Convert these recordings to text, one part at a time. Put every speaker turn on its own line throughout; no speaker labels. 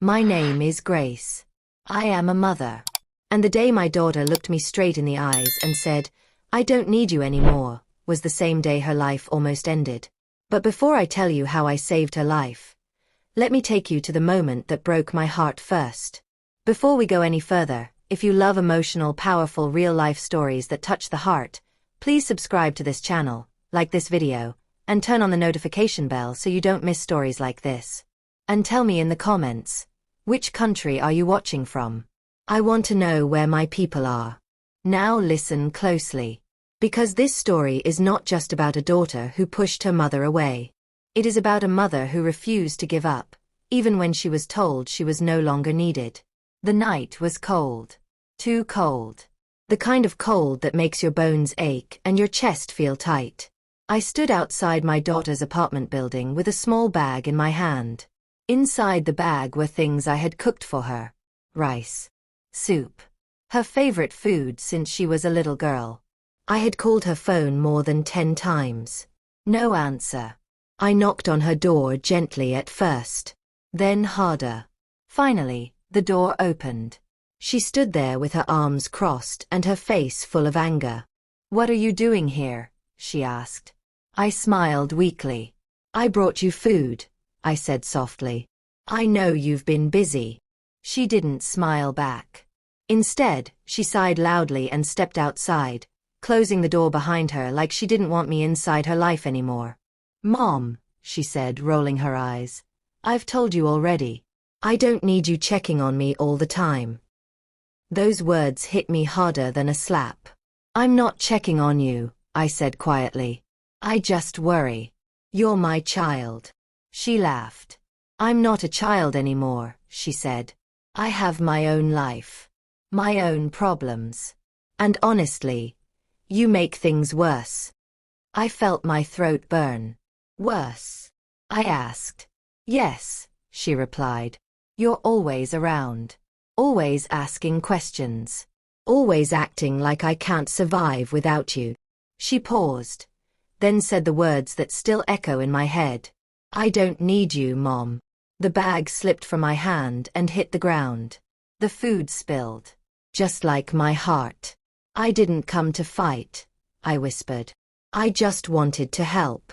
My name is Grace. I am a mother. And the day my daughter looked me straight in the eyes and said, "I don't need you anymore," was the same day her life almost ended. But before I tell you how I saved her life, let me take you to the moment that broke my heart first. Before we go any further, if you love emotional, powerful, real-life stories that touch the heart, please subscribe to this channel, like this video, and turn on the notification bell so you don't miss stories like this. And tell me in the comments, which country are you watching from? I want to know where my people are. Now listen closely. Because this story is not just about a daughter who pushed her mother away. It is about a mother who refused to give up, even when she was told she was no longer needed. The night was cold. Too cold. The kind of cold that makes your bones ache and your chest feel tight. I stood outside my daughter's apartment building with a small bag in my hand. Inside the bag were things I had cooked for her. Rice. Soup. Her favorite food since she was a little girl. I had called her phone more than 10 times. No answer. I knocked on her door gently at first. Then harder. Finally, the door opened. She stood there with her arms crossed and her face full of anger. "What are you doing here?" she asked. I smiled weakly. "I brought you food," I said softly. "I know you've been busy." She didn't smile back. Instead, she sighed loudly and stepped outside, closing the door behind her like she didn't want me inside her life anymore. "Mom," she said, rolling her eyes, "I've told you already. I don't need you checking on me all the time." Those words hit me harder than a slap. "I'm not checking on you," I said quietly. "I just worry. You're my child." She laughed. "I'm not a child anymore," she said. "I have my own life. My own problems. And honestly, you make things worse." I felt my throat burn. "Worse?" I asked. "Yes," she replied. "You're always around. Always asking questions. Always acting like I can't survive without you." She paused, then said the words that still echo in my head. "I don't need you, Mom." The bag slipped from my hand and hit the ground. The food spilled. Just like my heart. "I didn't come to fight," I whispered. "I just wanted to help."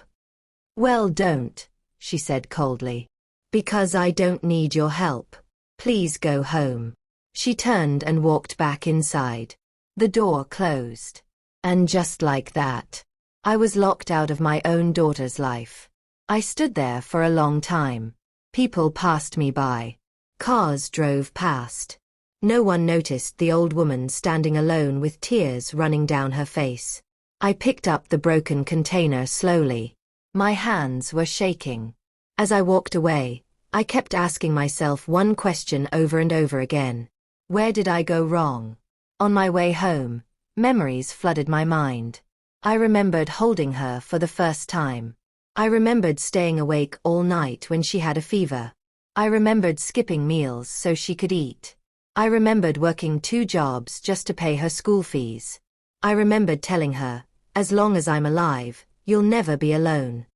"Well, don't," she said coldly. "Because I don't need your help. Please go home." She turned and walked back inside. The door closed. And just like that, I was locked out of my own daughter's life. I stood there for a long time. People passed me by. Cars drove past. No one noticed the old woman standing alone with tears running down her face. I picked up the broken container slowly. My hands were shaking. As I walked away, I kept asking myself one question over and over again. Where did I go wrong? On my way home, memories flooded my mind. I remembered holding her for the first time. I remembered staying awake all night when she had a fever. I remembered skipping meals so she could eat. I remembered working 2 jobs just to pay her school fees. I remembered telling her, "As long as I'm alive, you'll never be alone."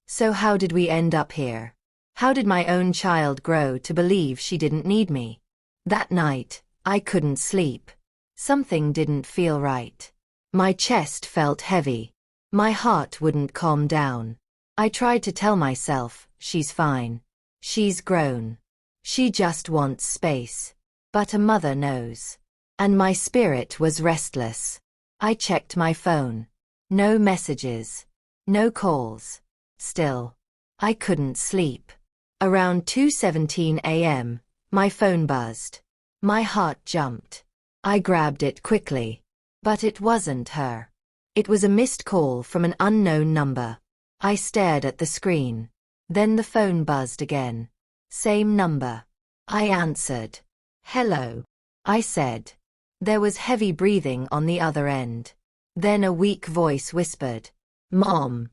So how did we end up here? How did my own child grow to believe she didn't need me? That night, I couldn't sleep. Something didn't feel right. My chest felt heavy. My heart wouldn't calm down. I tried to tell myself, she's fine. She's grown. She just wants space. But a mother knows. And my spirit was restless. I checked my phone. No messages. No calls. Still, I couldn't sleep. Around 2:17 a.m., my phone buzzed. My heart jumped. I grabbed it quickly. But it wasn't her. It was a missed call from an unknown number. I stared at the screen. Then the phone buzzed again. Same number. I answered. "Hello," I said. There was heavy breathing on the other end. Then a weak voice whispered, "Mom."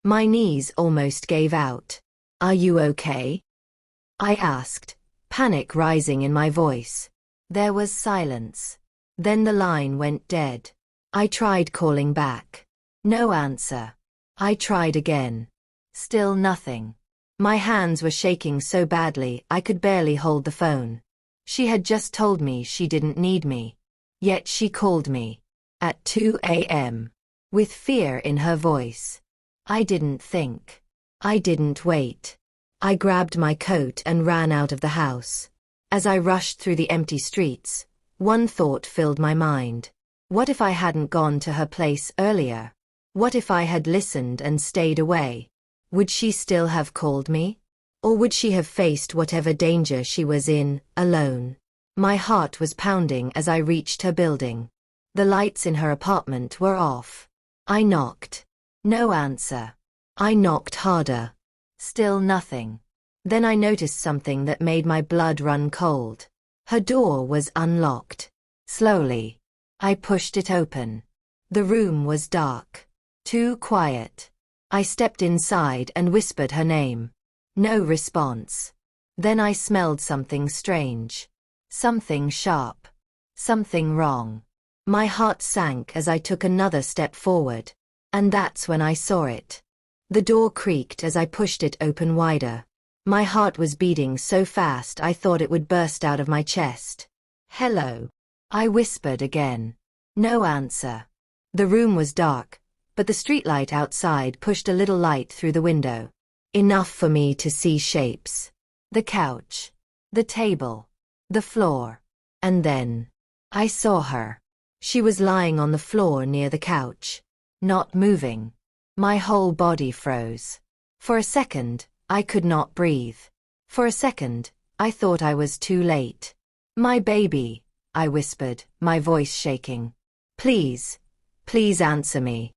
My knees almost gave out. "Are you okay?" I asked, panic rising in my voice. There was silence. Then the line went dead. I tried calling back. No answer. I tried again. Still nothing. My hands were shaking so badly I could barely hold the phone. She had just told me she didn't need me. Yet she called me. At 2 a.m. With fear in her voice. I didn't think. I didn't wait. I grabbed my coat and ran out of the house. As I rushed through the empty streets, one thought filled my mind. What if I hadn't gone to her place earlier? What if I had listened and stayed away? Would she still have called me? Or would she have faced whatever danger she was in, alone? My heart was pounding as I reached her building. The lights in her apartment were off. I knocked. No answer. I knocked harder. Still nothing. Then I noticed something that made my blood run cold. Her door was unlocked. Slowly, I pushed it open. The room was dark. Too quiet. I stepped inside and whispered her name. No response. Then I smelled something strange. Something sharp. Something wrong. My heart sank as I took another step forward. And that's when I saw it. The door creaked as I pushed it open wider. My heart was beating so fast I thought it would burst out of my chest. Hello. I whispered again. No answer. The room was dark, but the streetlight outside pushed a little light through the window. Enough for me to see shapes. The couch. The table. The floor. And then I saw her. She was lying on the floor near the couch. Not moving. My whole body froze. For a second, I could not breathe. For a second, I thought I was too late. My baby, I whispered, my voice shaking. Please, please answer me.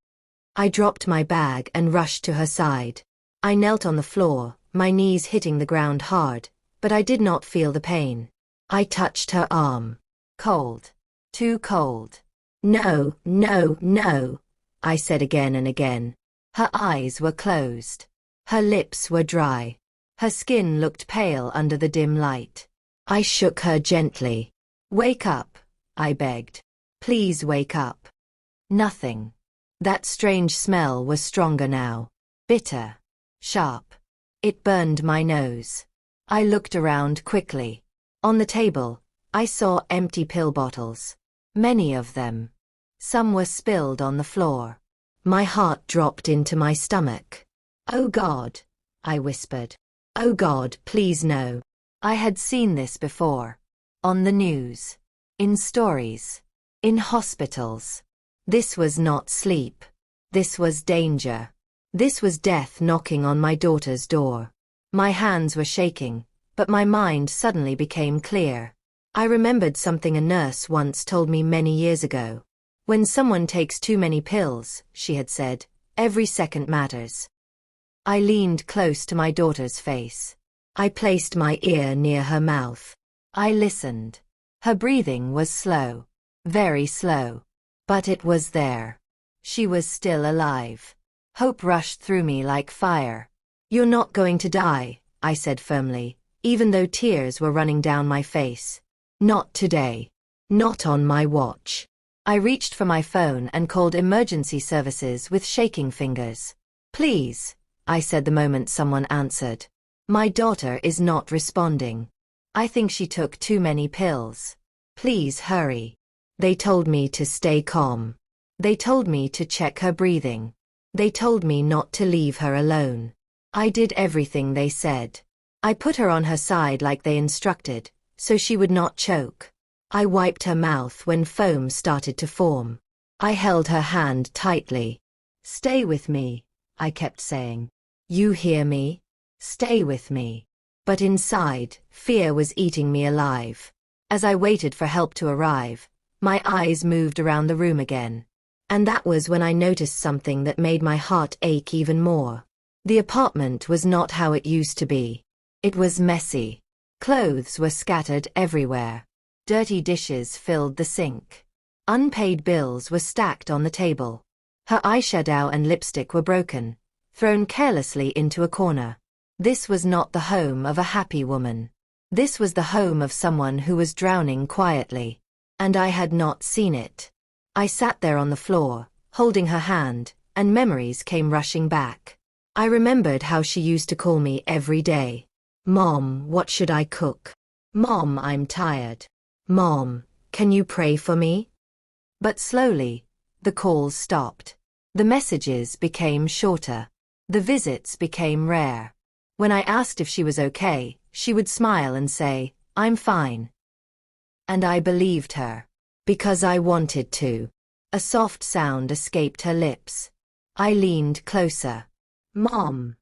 I dropped my bag and rushed to her side. I knelt on the floor, my knees hitting the ground hard, but I did not feel the pain. I touched her arm. Cold. Too cold. No, no, no, I said again and again. Her eyes were closed. Her lips were dry. Her skin looked pale under the dim light. I shook her gently. Wake up, I begged. Please wake up. Nothing. That strange smell was stronger now. Bitter. Sharp. It burned my nose. I looked around quickly. On the table, I saw empty pill bottles. Many of them. Some were spilled on the floor. My heart dropped into my stomach. Oh God, I whispered. Oh God, please no. I had seen this before. On the news. In stories. In hospitals. This was not sleep. This was danger. This was death knocking on my daughter's door. My hands were shaking, but my mind suddenly became clear. I remembered something a nurse once told me many years ago. When someone takes too many pills, she had said, every second matters. I leaned close to my daughter's face. I placed my ear near her mouth. I listened. Her breathing was slow. Very slow. But it was there. She was still alive. Hope rushed through me like fire. You're not going to die, I said firmly, even though tears were running down my face. Not today. Not on my watch. I reached for my phone and called emergency services with shaking fingers. Please, I said the moment someone answered. My daughter is not responding. I think she took too many pills. Please hurry. They told me to stay calm. They told me to check her breathing. They told me not to leave her alone. I did everything they said. I put her on her side like they instructed, so she would not choke. I wiped her mouth when foam started to form. I held her hand tightly. Stay with me, I kept saying. You hear me? Stay with me. But inside, fear was eating me alive. As I waited for help to arrive, my eyes moved around the room again. And that was when I noticed something that made my heart ache even more. The apartment was not how it used to be. It was messy. Clothes were scattered everywhere. Dirty dishes filled the sink. Unpaid bills were stacked on the table. Her eyeshadow and lipstick were broken, thrown carelessly into a corner. This was not the home of a happy woman. This was the home of someone who was drowning quietly. And I had not seen it. I sat there on the floor, holding her hand, and memories came rushing back. I remembered how she used to call me every day. Mom, what should I cook? Mom, I'm tired. Mom, can you pray for me? But slowly, the calls stopped. The messages became shorter. The visits became rare. When I asked if she was okay, she would smile and say, I'm fine. And I believed her. Because I wanted to. A soft sound escaped her lips. I leaned closer. Mom,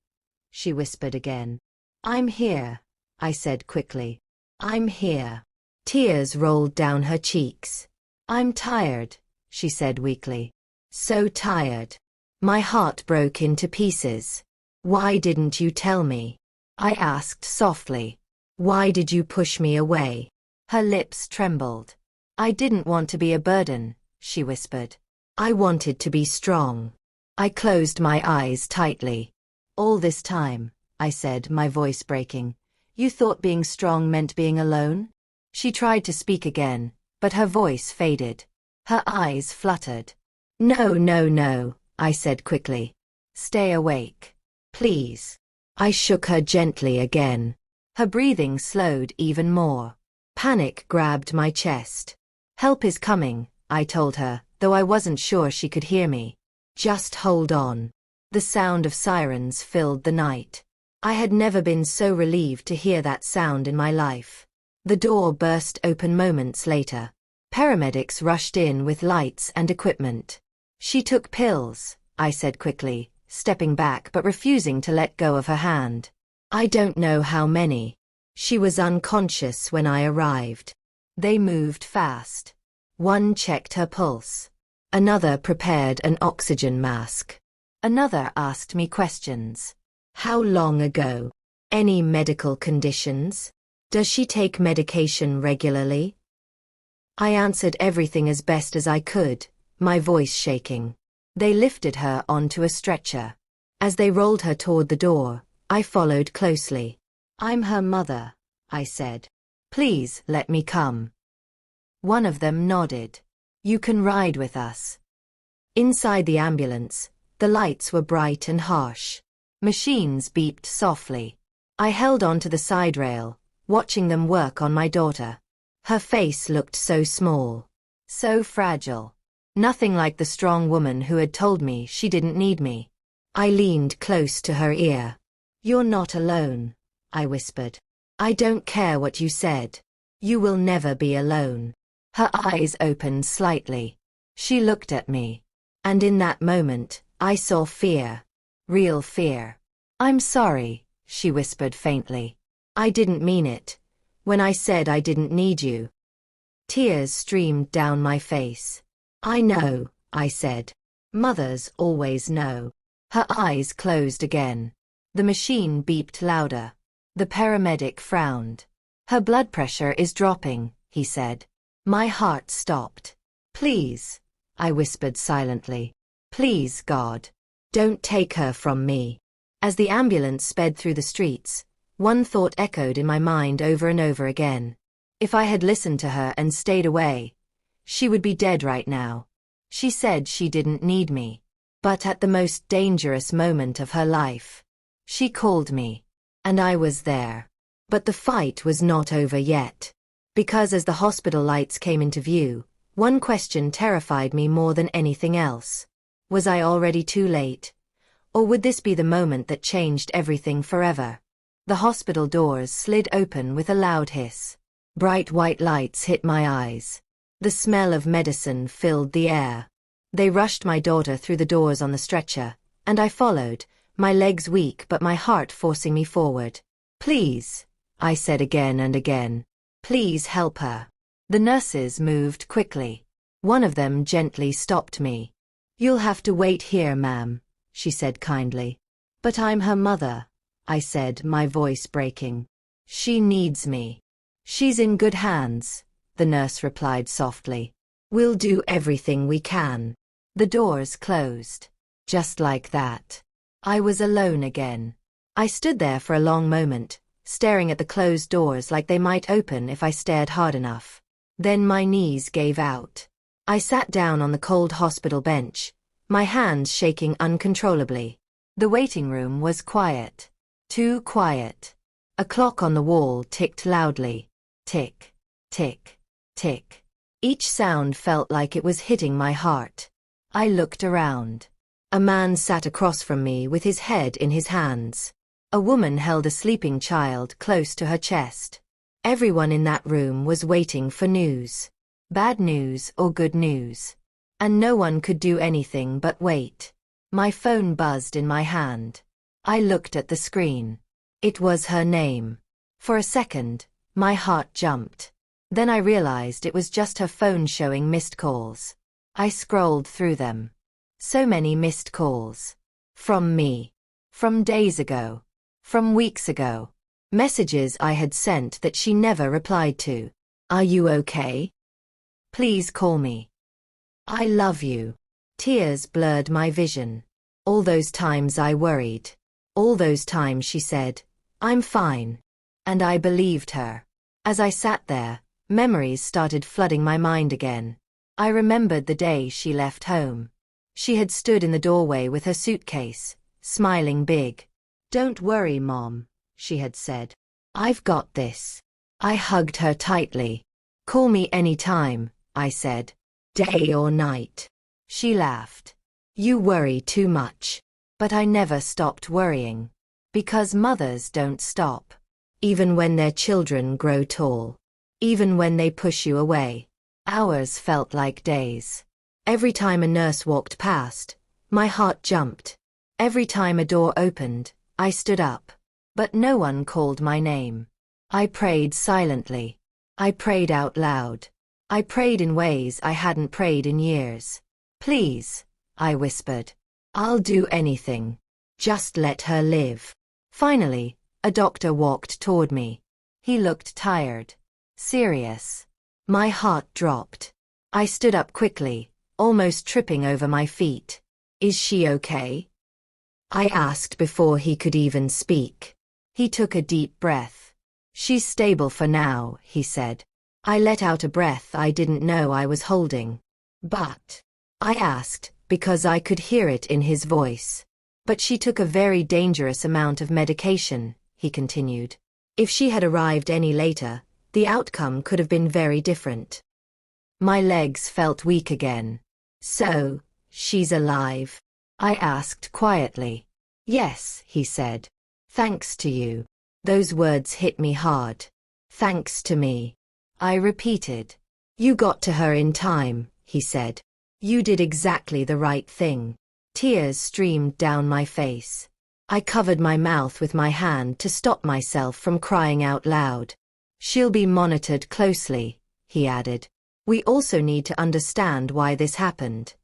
she whispered again. I'm here, I said quickly. I'm here. Tears rolled down her cheeks. I'm tired, she said weakly. So tired. My heart broke into pieces. Why didn't you tell me? I asked softly. Why did you push me away? Her lips trembled. I didn't want to be a burden, she whispered. I wanted to be strong. I closed my eyes tightly. All this time, I said, my voice breaking, you thought being strong meant being alone? She tried to speak again, but her voice faded. Her eyes fluttered. No, no, no, I said quickly. Stay awake. Please. I shook her gently again. Her breathing slowed even more. Panic grabbed my chest. Help is coming, I told her, though I wasn't sure she could hear me. Just hold on. The sound of sirens filled the night. I had never been so relieved to hear that sound in my life. The door burst open moments later. Paramedics rushed in with lights and equipment. She took pills, I said quickly, stepping back but refusing to let go of her hand. I don't know how many. She was unconscious when I arrived. They moved fast. One checked her pulse. Another prepared an oxygen mask. Another asked me questions. How long ago? Any medical conditions? Does she take medication regularly? I answered everything as best as I could, my voice shaking. They lifted her onto a stretcher. As they rolled her toward the door, I followed closely. I'm her mother, I said. Please let me come. One of them nodded. You can ride with us. Inside the ambulance, the lights were bright and harsh. Machines beeped softly. I held on to the side rail, watching them work on my daughter. Her face looked so small, so fragile. Nothing like the strong woman who had told me she didn't need me. I leaned close to her ear. You're not alone, I whispered. I don't care what you said. You will never be alone. Her eyes opened slightly. She looked at me. And in that moment, I saw fear. Real fear. I'm sorry, she whispered faintly. I didn't mean it. When I said I didn't need you. Tears streamed down my face. I know, I said. Mothers always know. Her eyes closed again. The machine beeped louder. The paramedic frowned. Her blood pressure is dropping, he said. My heart stopped. Please, I whispered silently. Please, God. Don't take her from me. As the ambulance sped through the streets, one thought echoed in my mind over and over again. If I had listened to her and stayed away, she would be dead right now. She said she didn't need me. But at the most dangerous moment of her life, she called me. And I was there. But the fight was not over yet. Because as the hospital lights came into view, one question terrified me more than anything else. Was I already too late? Or would this be the moment that changed everything forever? The hospital doors slid open with a loud hiss. Bright white lights hit my eyes. The smell of medicine filled the air. They rushed my daughter through the doors on the stretcher, and I followed, my legs weak but my heart forcing me forward. Please, I said again and again. Please help her. The nurses moved quickly. One of them gently stopped me. You'll have to wait here, ma'am, she said kindly. But I'm her mother, I said, my voice breaking. She needs me. She's in good hands, the nurse replied softly. We'll do everything we can. The doors closed. Just like that. I was alone again. I stood there for a long moment, staring at the closed doors like they might open if I stared hard enough. Then my knees gave out. I sat down on the cold hospital bench, my hands shaking uncontrollably. The waiting room was quiet. Too quiet. A clock on the wall ticked loudly. Tick, tick, tick. Each sound felt like it was hitting my heart. I looked around. A man sat across from me with his head in his hands. A woman held a sleeping child close to her chest. Everyone in that room was waiting for news. Bad news or good news. And no one could do anything but wait. My phone buzzed in my hand. I looked at the screen. It was her name. For a second, my heart jumped. Then I realized it was just her phone showing missed calls. I scrolled through them. So many missed calls. From me. From days ago. From weeks ago. Messages I had sent that she never replied to. Are you okay? Please call me. I love you. Tears blurred my vision. All those times I worried. All those times she said, I'm fine. And I believed her. As I sat there, memories started flooding my mind again. I remembered the day she left home. She had stood in the doorway with her suitcase, smiling big. Don't worry, Mom, she had said. I've got this. I hugged her tightly. Call me any time, I said. Day or night. She laughed. You worry too much. But I never stopped worrying. Because mothers don't stop. Even when their children grow tall. Even when they push you away. Hours felt like days. Every time a nurse walked past, my heart jumped. Every time a door opened, I stood up. But no one called my name. I prayed silently. I prayed out loud. I prayed in ways I hadn't prayed in years. Please, I whispered. I'll do anything. Just let her live. Finally, a doctor walked toward me. He looked tired. Serious. My heart dropped. I stood up quickly, almost tripping over my feet. Is she okay? I asked before he could even speak. He took a deep breath. She's stable for now, he said. I let out a breath I didn't know I was holding. But, I asked, because I could hear it in his voice. But she took a very dangerous amount of medication, he continued. If she had arrived any later, the outcome could have been very different. My legs felt weak again. So, she's alive? I asked quietly. Yes, he said. Thanks to you. Those words hit me hard. Thanks to me. I repeated. You got to her in time, he said. You did exactly the right thing. Tears streamed down my face. I covered my mouth with my hand to stop myself from crying out loud. She'll be monitored closely, he added. We also need to understand why this happened.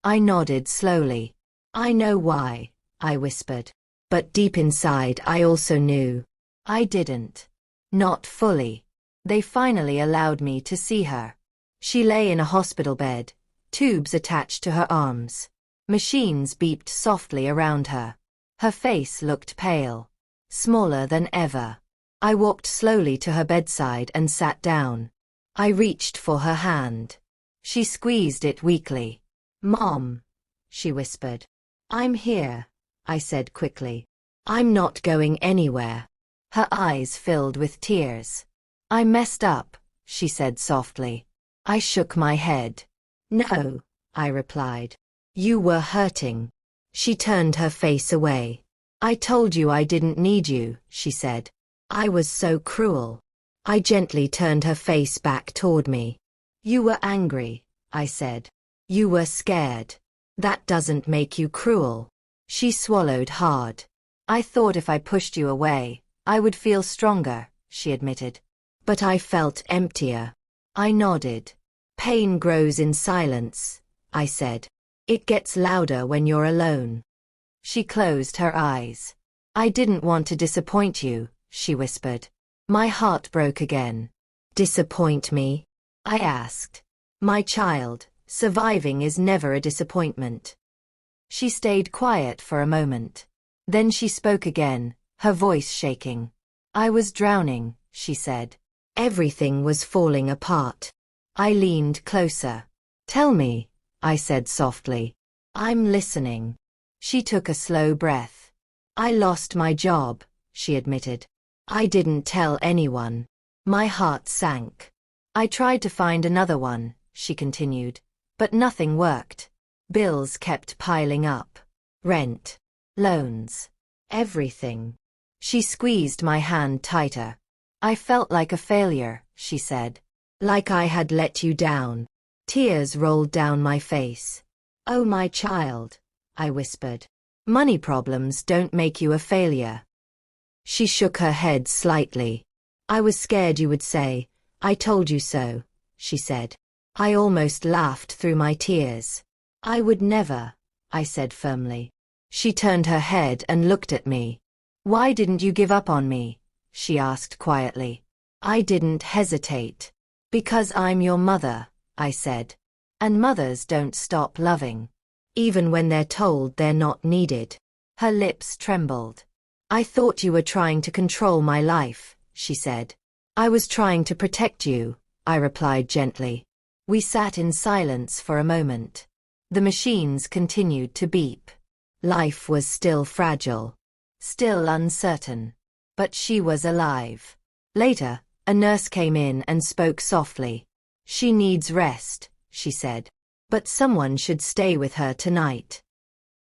I nodded slowly. I know why, I whispered. But deep inside I also knew. I didn't. Not fully. They finally allowed me to see her. She lay in a hospital bed, tubes attached to her arms. Machines beeped softly around her. Her face looked pale. Smaller than ever. I walked slowly to her bedside and sat down. I reached for her hand. She squeezed it weakly. Mom, she whispered. I'm here, I said quickly. I'm not going anywhere. Her eyes filled with tears. I messed up, she said softly. I shook my head. No, I replied. You were hurting. She turned her face away. I told you I didn't need you, she said. I was so cruel. I gently turned her face back toward me. You were angry, I said. You were scared. That doesn't make you cruel. She swallowed hard. I thought if I pushed you away, I would feel stronger, she admitted. But I felt emptier. I nodded. Pain grows in silence, I said. It gets louder when you're alone. She closed her eyes. I didn't want to disappoint you, she whispered. My heart broke again. Disappoint me? I asked. My child, surviving is never a disappointment. She stayed quiet for a moment. Then she spoke again, her voice shaking. I was drowning, she said. Everything was falling apart. I leaned closer. Tell me, I said softly. I'm listening. She took a slow breath. I lost my job, she admitted. I didn't tell anyone. My heart sank. I tried to find another one, she continued, but nothing worked. Bills kept piling up. Rent, loans, everything. She squeezed my hand tighter. I felt like a failure, she said. Like I had let you down. Tears rolled down my face. Oh, my child, I whispered. Money problems don't make you a failure. She shook her head slightly. I was scared you would say, I told you so, she said. I almost laughed through my tears. I would never, I said firmly. She turned her head and looked at me. Why didn't you give up on me? She asked quietly. I didn't hesitate. Because I'm your mother, I said. And mothers don't stop loving. Even when they're told they're not needed. Her lips trembled. I thought you were trying to control my life, she said. I was trying to protect you, I replied gently. We sat in silence for a moment. The machines continued to beep. Life was still fragile, still uncertain. But she was alive. Later, a nurse came in and spoke softly. She needs rest, she said. But someone should stay with her tonight.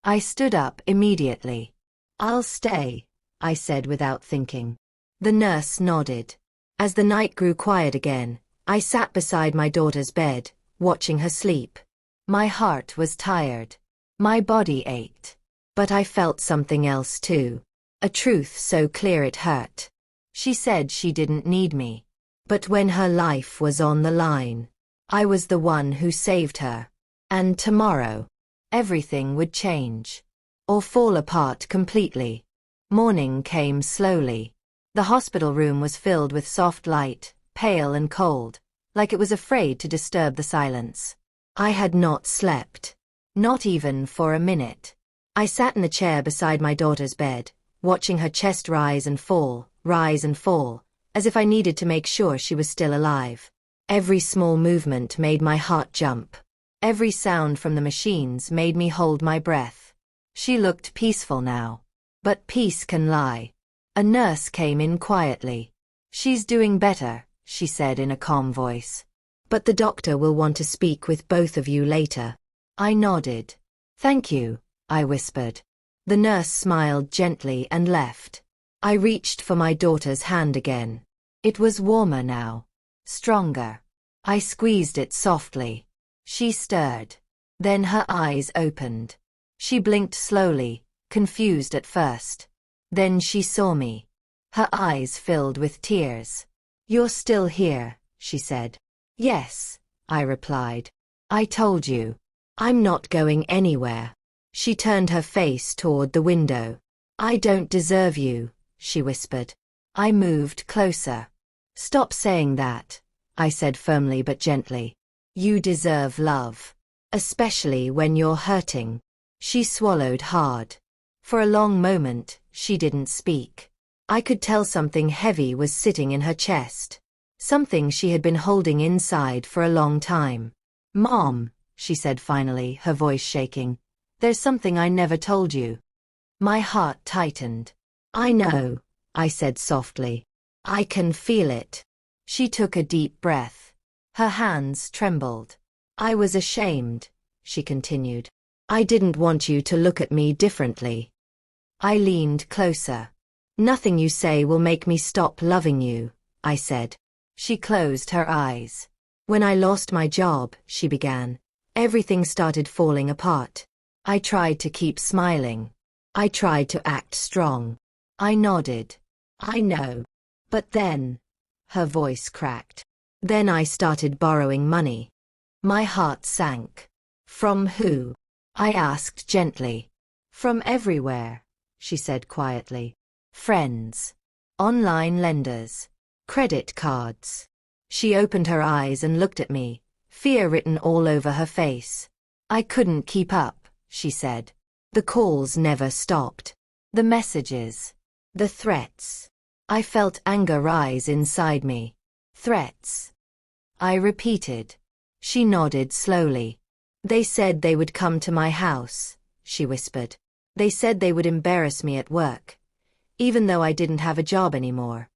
I stood up immediately. I'll stay, I said without thinking. The nurse nodded. As the night grew quiet again, I sat beside my daughter's bed, watching her sleep. My heart was tired. My body ached. But I felt something else too. A truth so clear it hurt. She said she didn't need me. But when her life was on the line, I was the one who saved her. And tomorrow, everything would change. Or fall apart completely. Morning came slowly. The hospital room was filled with soft light, pale and cold, like it was afraid to disturb the silence. I had not slept. Not even for a minute. I sat in the chair beside my daughter's bed, watching her chest rise and fall, as if I needed to make sure she was still alive. Every small movement made my heart jump. Every sound from the machines made me hold my breath. She looked peaceful now. But peace can lie. A nurse came in quietly. She's doing better, she said in a calm voice. But the doctor will want to speak with both of you later. I nodded. Thank you, I whispered. The nurse smiled gently and left. I reached for my daughter's hand again. It was warmer now. Stronger. I squeezed it softly. She stirred. Then her eyes opened. She blinked slowly, confused at first. Then she saw me. Her eyes filled with tears. You're still here, she said. Yes, I replied. I told you. I'm not going anywhere. She turned her face toward the window. I don't deserve you, she whispered. I moved closer. Stop saying that, I said firmly but gently. You deserve love. Especially when you're hurting. She swallowed hard. For a long moment, she didn't speak. I could tell something heavy was sitting in her chest. Something she had been holding inside for a long time. Mom, she said finally, her voice shaking. There's something I never told you. My heart tightened. I know, I said softly. I can feel it. She took a deep breath. Her hands trembled. I was ashamed, she continued. I didn't want you to look at me differently. I leaned closer. Nothing you say will make me stop loving you, I said. She closed her eyes. When I lost my job, she began, everything started falling apart. I tried to keep smiling. I tried to act strong. I nodded. I know. But then, her voice cracked. Then I started borrowing money. My heart sank. From who? I asked gently. From everywhere, she said quietly. Friends. Online lenders. Credit cards. She opened her eyes and looked at me, fear written all over her face. I couldn't keep up, she said. The calls never stopped. The messages. The threats. I felt anger rise inside me. Threats. I repeated. She nodded slowly. They said they would come to my house, she whispered. They said they would embarrass me at work, even though I didn't have a job anymore.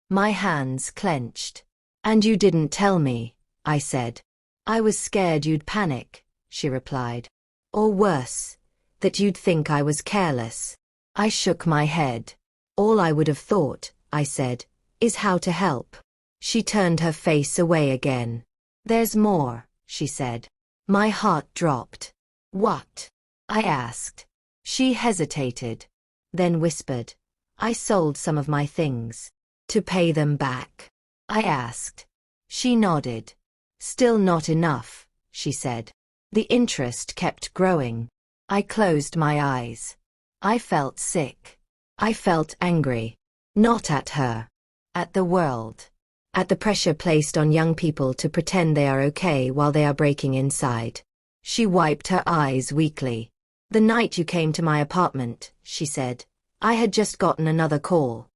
My hands clenched. And you didn't tell me, I said. I was scared you'd panic, she replied. Or worse, that you'd think I was careless. I shook my head. All I would have thought, I said, is how to help. She turned her face away again. There's more, she said. My heart dropped. What? I asked. She hesitated, then whispered, I sold some of my things. To pay them back? I asked. She nodded. Still not enough, she said. The interest kept growing. I closed my eyes. I felt sick. I felt angry. Not at her. At the world. At the pressure placed on young people to pretend they are okay while they are breaking inside. She wiped her eyes weakly. The night you came to my apartment, she said, I had just gotten another call.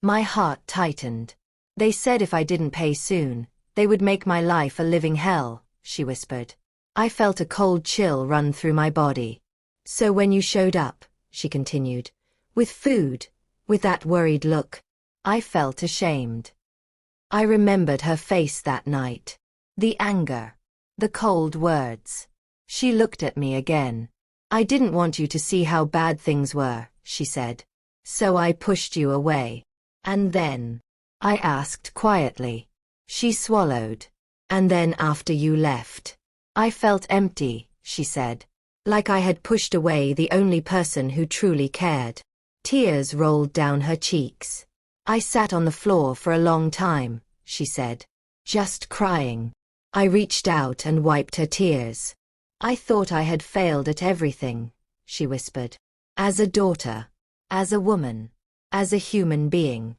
My heart tightened. They said if I didn't pay soon, they would make my life a living hell, she whispered. I felt a cold chill run through my body. So when you showed up, she continued, with food, with that worried look, I felt ashamed. I remembered her face that night. The anger. The cold words. She looked at me again. I didn't want you to see how bad things were, she said. So I pushed you away. And then? I asked quietly. She swallowed. And then after you left. I felt empty, she said. Like I had pushed away the only person who truly cared. Tears rolled down her cheeks. I sat on the floor for a long time, she said. Just crying. I reached out and wiped her tears. I thought I had failed at everything, she whispered. As a daughter. As a woman. As a human being.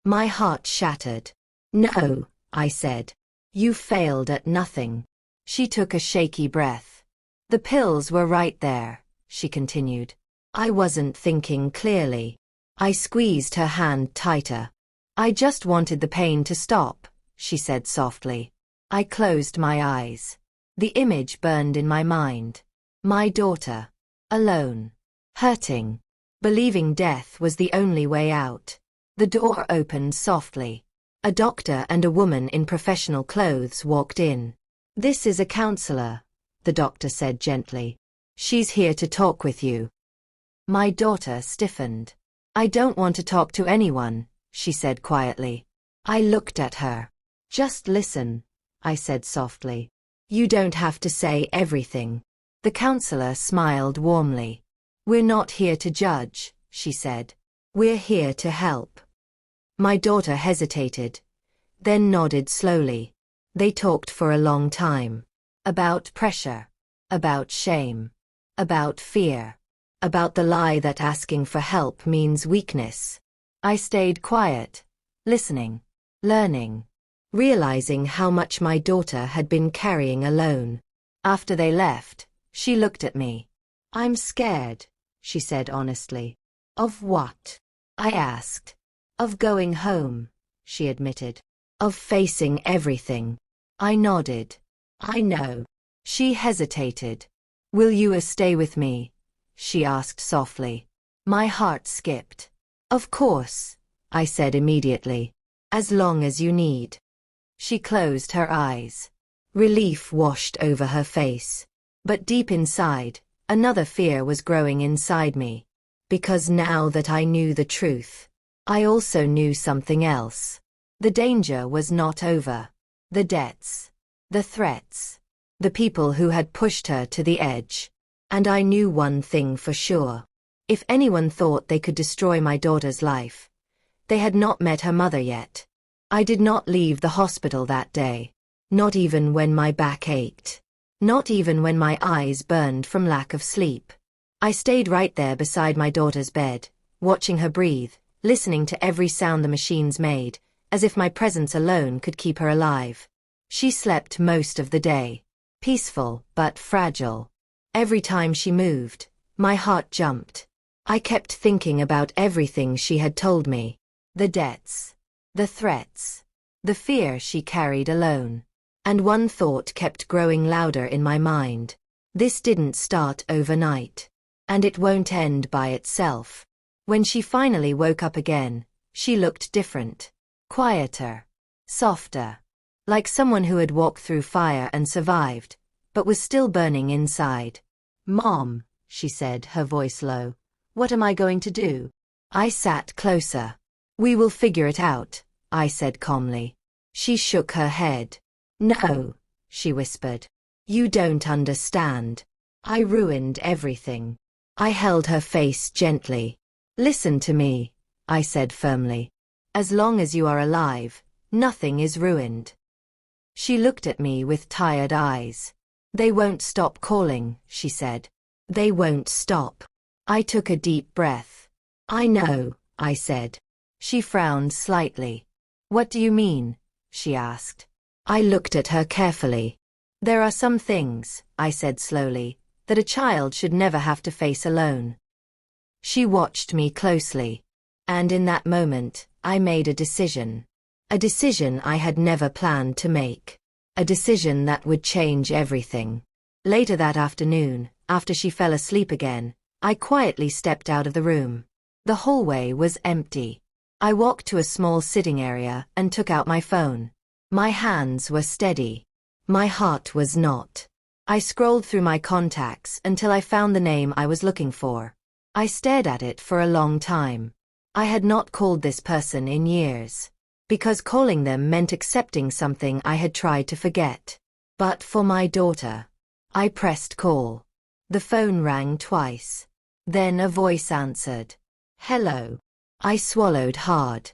My heart shattered. No, I said. You failed at nothing. She took a shaky breath. The pills were right there, she continued. I wasn't thinking clearly. I squeezed her hand tighter. I just wanted the pain to stop, she said softly. I closed my eyes. The image burned in my mind. My daughter. Alone. Hurting. Believing death was the only way out. The door opened softly. A doctor and a woman in professional clothes walked in. This is a counselor, the doctor said gently. She's here to talk with you. My daughter stiffened. I don't want to talk to anyone, she said quietly. I looked at her. Just listen, I said softly. You don't have to say everything. The counselor smiled warmly. We're not here to judge, she said. We're here to help. My daughter hesitated, then nodded slowly. They talked for a long time. About pressure. About shame. About fear. About the lie that asking for help means weakness. I stayed quiet, listening, learning, realizing how much my daughter had been carrying alone. After they left, she looked at me. I'm scared, she said honestly. Of what? I asked. Of going home, she admitted. Of facing everything. I nodded. I know. She hesitated. Will you stay with me? She asked softly. My heart skipped. Of course, I said immediately. As long as you need. She closed her eyes. Relief washed over her face. But deep inside, another fear was growing inside me. Because now that I knew the truth, I also knew something else. The danger was not over. The debts. The threats. The people who had pushed her to the edge. And I knew one thing for sure. If anyone thought they could destroy my daughter's life, they had not met her mother yet. I did not leave the hospital that day. Not even when my back ached. Not even when my eyes burned from lack of sleep. I stayed right there beside my daughter's bed, watching her breathe, listening to every sound the machines made, as if my presence alone could keep her alive. She slept most of the day. Peaceful, but fragile. Every time she moved, my heart jumped. I kept thinking about everything she had told me. The debts. The threats. The fear she carried alone. And one thought kept growing louder in my mind. This didn't start overnight. And it won't end by itself. When she finally woke up again, she looked different. Quieter. Softer. Like someone who had walked through fire and survived, but was still burning inside. "Mom," she said, her voice low. "What am I going to do?" I sat closer. "We will figure it out," I said calmly. She shook her head. "No," she whispered. "You don't understand. I ruined everything." I held her face gently. "Listen to me," I said firmly. "As long as you are alive, nothing is ruined." She looked at me with tired eyes. "They won't stop calling," she said. "They won't stop." I took a deep breath. "I know," I said. She frowned slightly. "What do you mean?" she asked. I looked at her carefully. "There are some things," I said slowly, "that a child should never have to face alone." She watched me closely. And in that moment, I made a decision. A decision I had never planned to make. A decision that would change everything. Later that afternoon, after she fell asleep again, I quietly stepped out of the room. The hallway was empty. I walked to a small sitting area and took out my phone. My hands were steady. My heart was not. I scrolled through my contacts until I found the name I was looking for. I stared at it for a long time. I had not called this person in years. Because calling them meant accepting something I had tried to forget. But for my daughter. I pressed call. The phone rang twice. Then a voice answered. "Hello." I swallowed hard.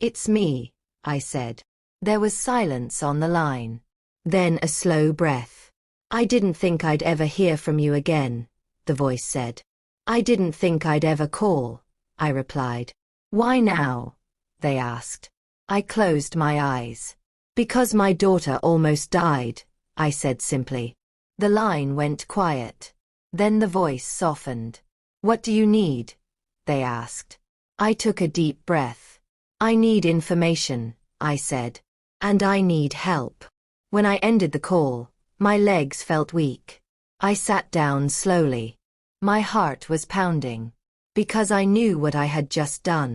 "It's me," I said. There was silence on the line. Then a slow breath. "I didn't think I'd ever hear from you again," the voice said. "I didn't think I'd ever call," I replied. "Why now?" they asked. I closed my eyes. "Because my daughter almost died," I said simply. The line went quiet. Then the voice softened. "What do you need?" they asked. I took a deep breath. "I need information," I said. "And I need help." When I ended the call, my legs felt weak. I sat down slowly. My heart was pounding. Because I knew what I had just done.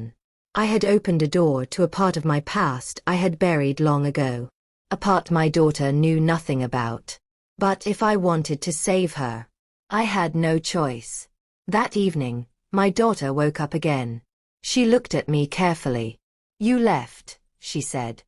I had opened a door to a part of my past I had buried long ago. A part my daughter knew nothing about. But if I wanted to save her, I had no choice. That evening, my daughter woke up again. She looked at me carefully. "You left," she said.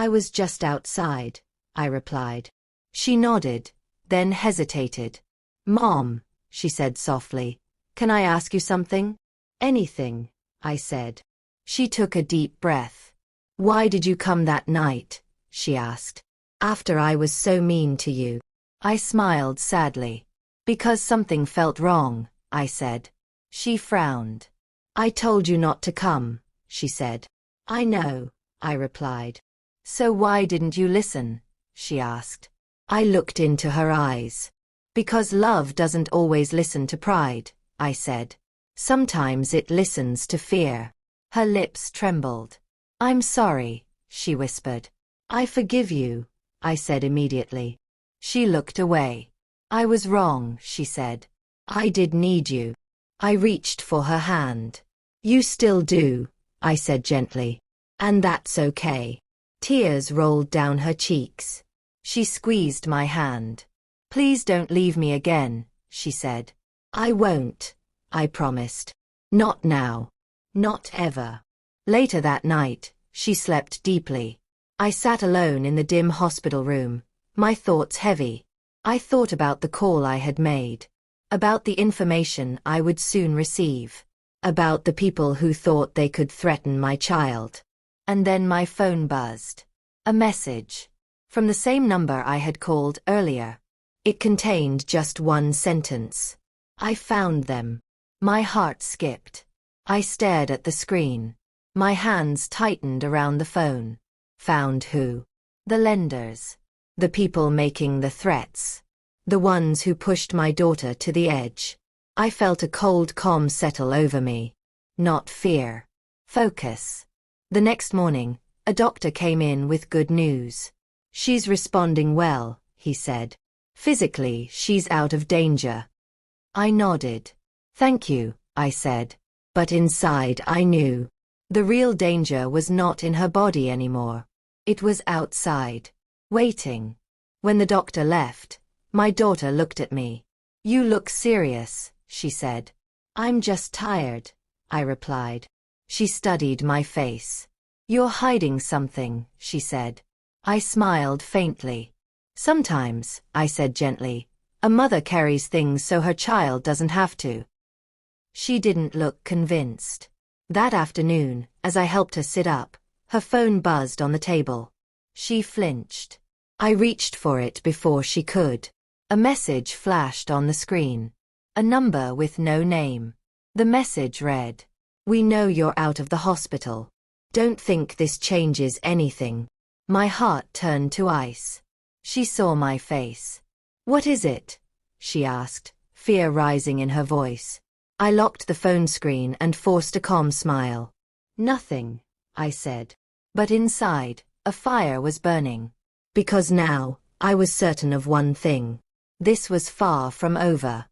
"I was just outside," I replied. She nodded, then hesitated. "Mom," she said softly, "can I ask you something?" "Anything," I said. She took a deep breath. "Why did you come that night?" she asked. "After I was so mean to you." I smiled sadly. "Because something felt wrong," I said. She frowned. "I told you not to come," she said. "I know," I replied. "So why didn't you listen?" she asked. I looked into her eyes. "Because love doesn't always listen to pride," I said. "Sometimes it listens to fear." Her lips trembled. "I'm sorry," she whispered. "I forgive you," I said immediately. She looked away. "I was wrong," she said. "I did need you." I reached for her hand. "You still do," I said gently. "And that's okay." Tears rolled down her cheeks. She squeezed my hand. "Please don't leave me again," she said. "I won't," I promised. "Not now. Not ever." Later that night, she slept deeply. I sat alone in the dim hospital room, my thoughts heavy. I thought about the call I had made. About the information I would soon receive. About the people who thought they could threaten my child. And then my phone buzzed. A message. From the same number I had called earlier. It contained just one sentence. "I found them." My heart skipped. I stared at the screen. My hands tightened around the phone. Found who? The lenders. The people making the threats. The ones who pushed my daughter to the edge. I felt a cold calm settle over me. Not fear. Focus. The next morning, a doctor came in with good news. "She's responding well," he said. "Physically, she's out of danger." I nodded. Thank you, I said. But inside I knew. The real danger was not in her body anymore. It was outside. Waiting. When the doctor left, my daughter looked at me. You look serious, she said. I'm just tired, I replied. She studied my face. You're hiding something, she said. I smiled faintly. Sometimes, I said gently, a mother carries things so her child doesn't have to. She didn't look convinced. That afternoon, as I helped her sit up, her phone buzzed on the table. She flinched. I reached for it before she could. A message flashed on the screen. A number with no name. The message read, "We know you're out of the hospital. Don't think this changes anything." My heart turned to ice. She saw my face. What is it? She asked, fear rising in her voice. I locked the phone screen and forced a calm smile. Nothing, I said. But inside, a fire was burning. Because now, I was certain of one thing. This was far from over.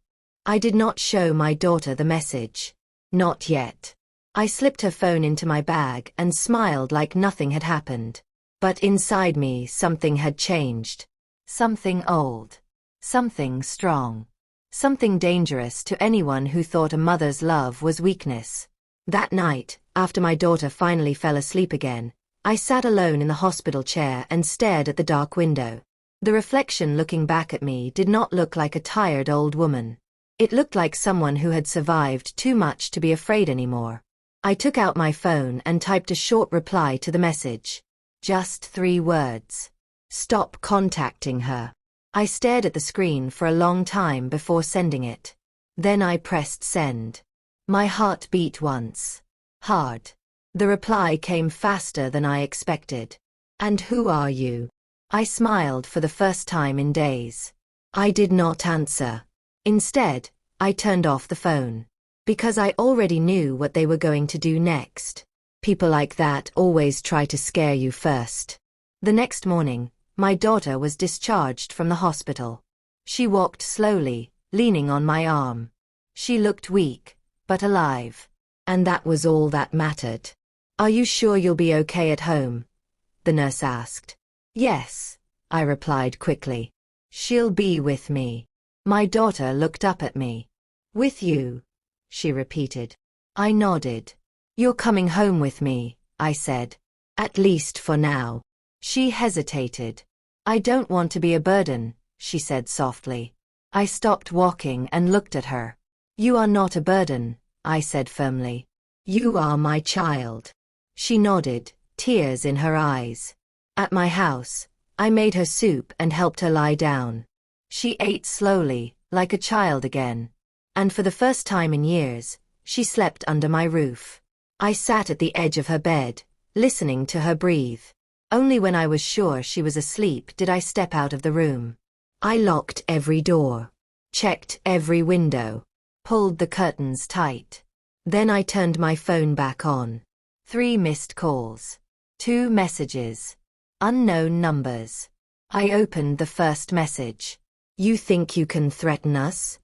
I did not show my daughter the message. Not yet. I slipped her phone into my bag and smiled like nothing had happened. But inside me something had changed. Something old. Something strong. Something dangerous to anyone who thought a mother's love was weakness. That night, after my daughter finally fell asleep again, I sat alone in the hospital chair and stared at the dark window. The reflection looking back at me did not look like a tired old woman. It looked like someone who had survived too much to be afraid anymore. I took out my phone and typed a short reply to the message. Just 3 words. Stop contacting her. I stared at the screen for a long time before sending it. Then I pressed send. My heart beat once. Hard. The reply came faster than I expected. And who are you? I smiled for the first time in days. I did not answer. Instead, I turned off the phone. Because I already knew what they were going to do next. People like that always try to scare you first. The next morning, my daughter was discharged from the hospital. She walked slowly, leaning on my arm. She looked weak, but alive. And that was all that mattered. Are you sure you'll be okay at home? The nurse asked. Yes, I replied quickly. She'll be with me. My daughter looked up at me. With you? She repeated. I nodded. You're coming home with me, I said. At least for now. She hesitated. I don't want to be a burden, she said softly. I stopped walking and looked at her. You are not a burden, I said firmly. You are my child. She nodded, tears in her eyes. At my house, I made her soup and helped her lie down. She ate slowly, like a child again. And for the first time in years, she slept under my roof. I sat at the edge of her bed, listening to her breathe. Only when I was sure she was asleep did I step out of the room. I locked every door, checked every window, pulled the curtains tight. Then I turned my phone back on. 3 missed calls. 2 messages. Unknown numbers. I opened the first message. You think you can threaten us?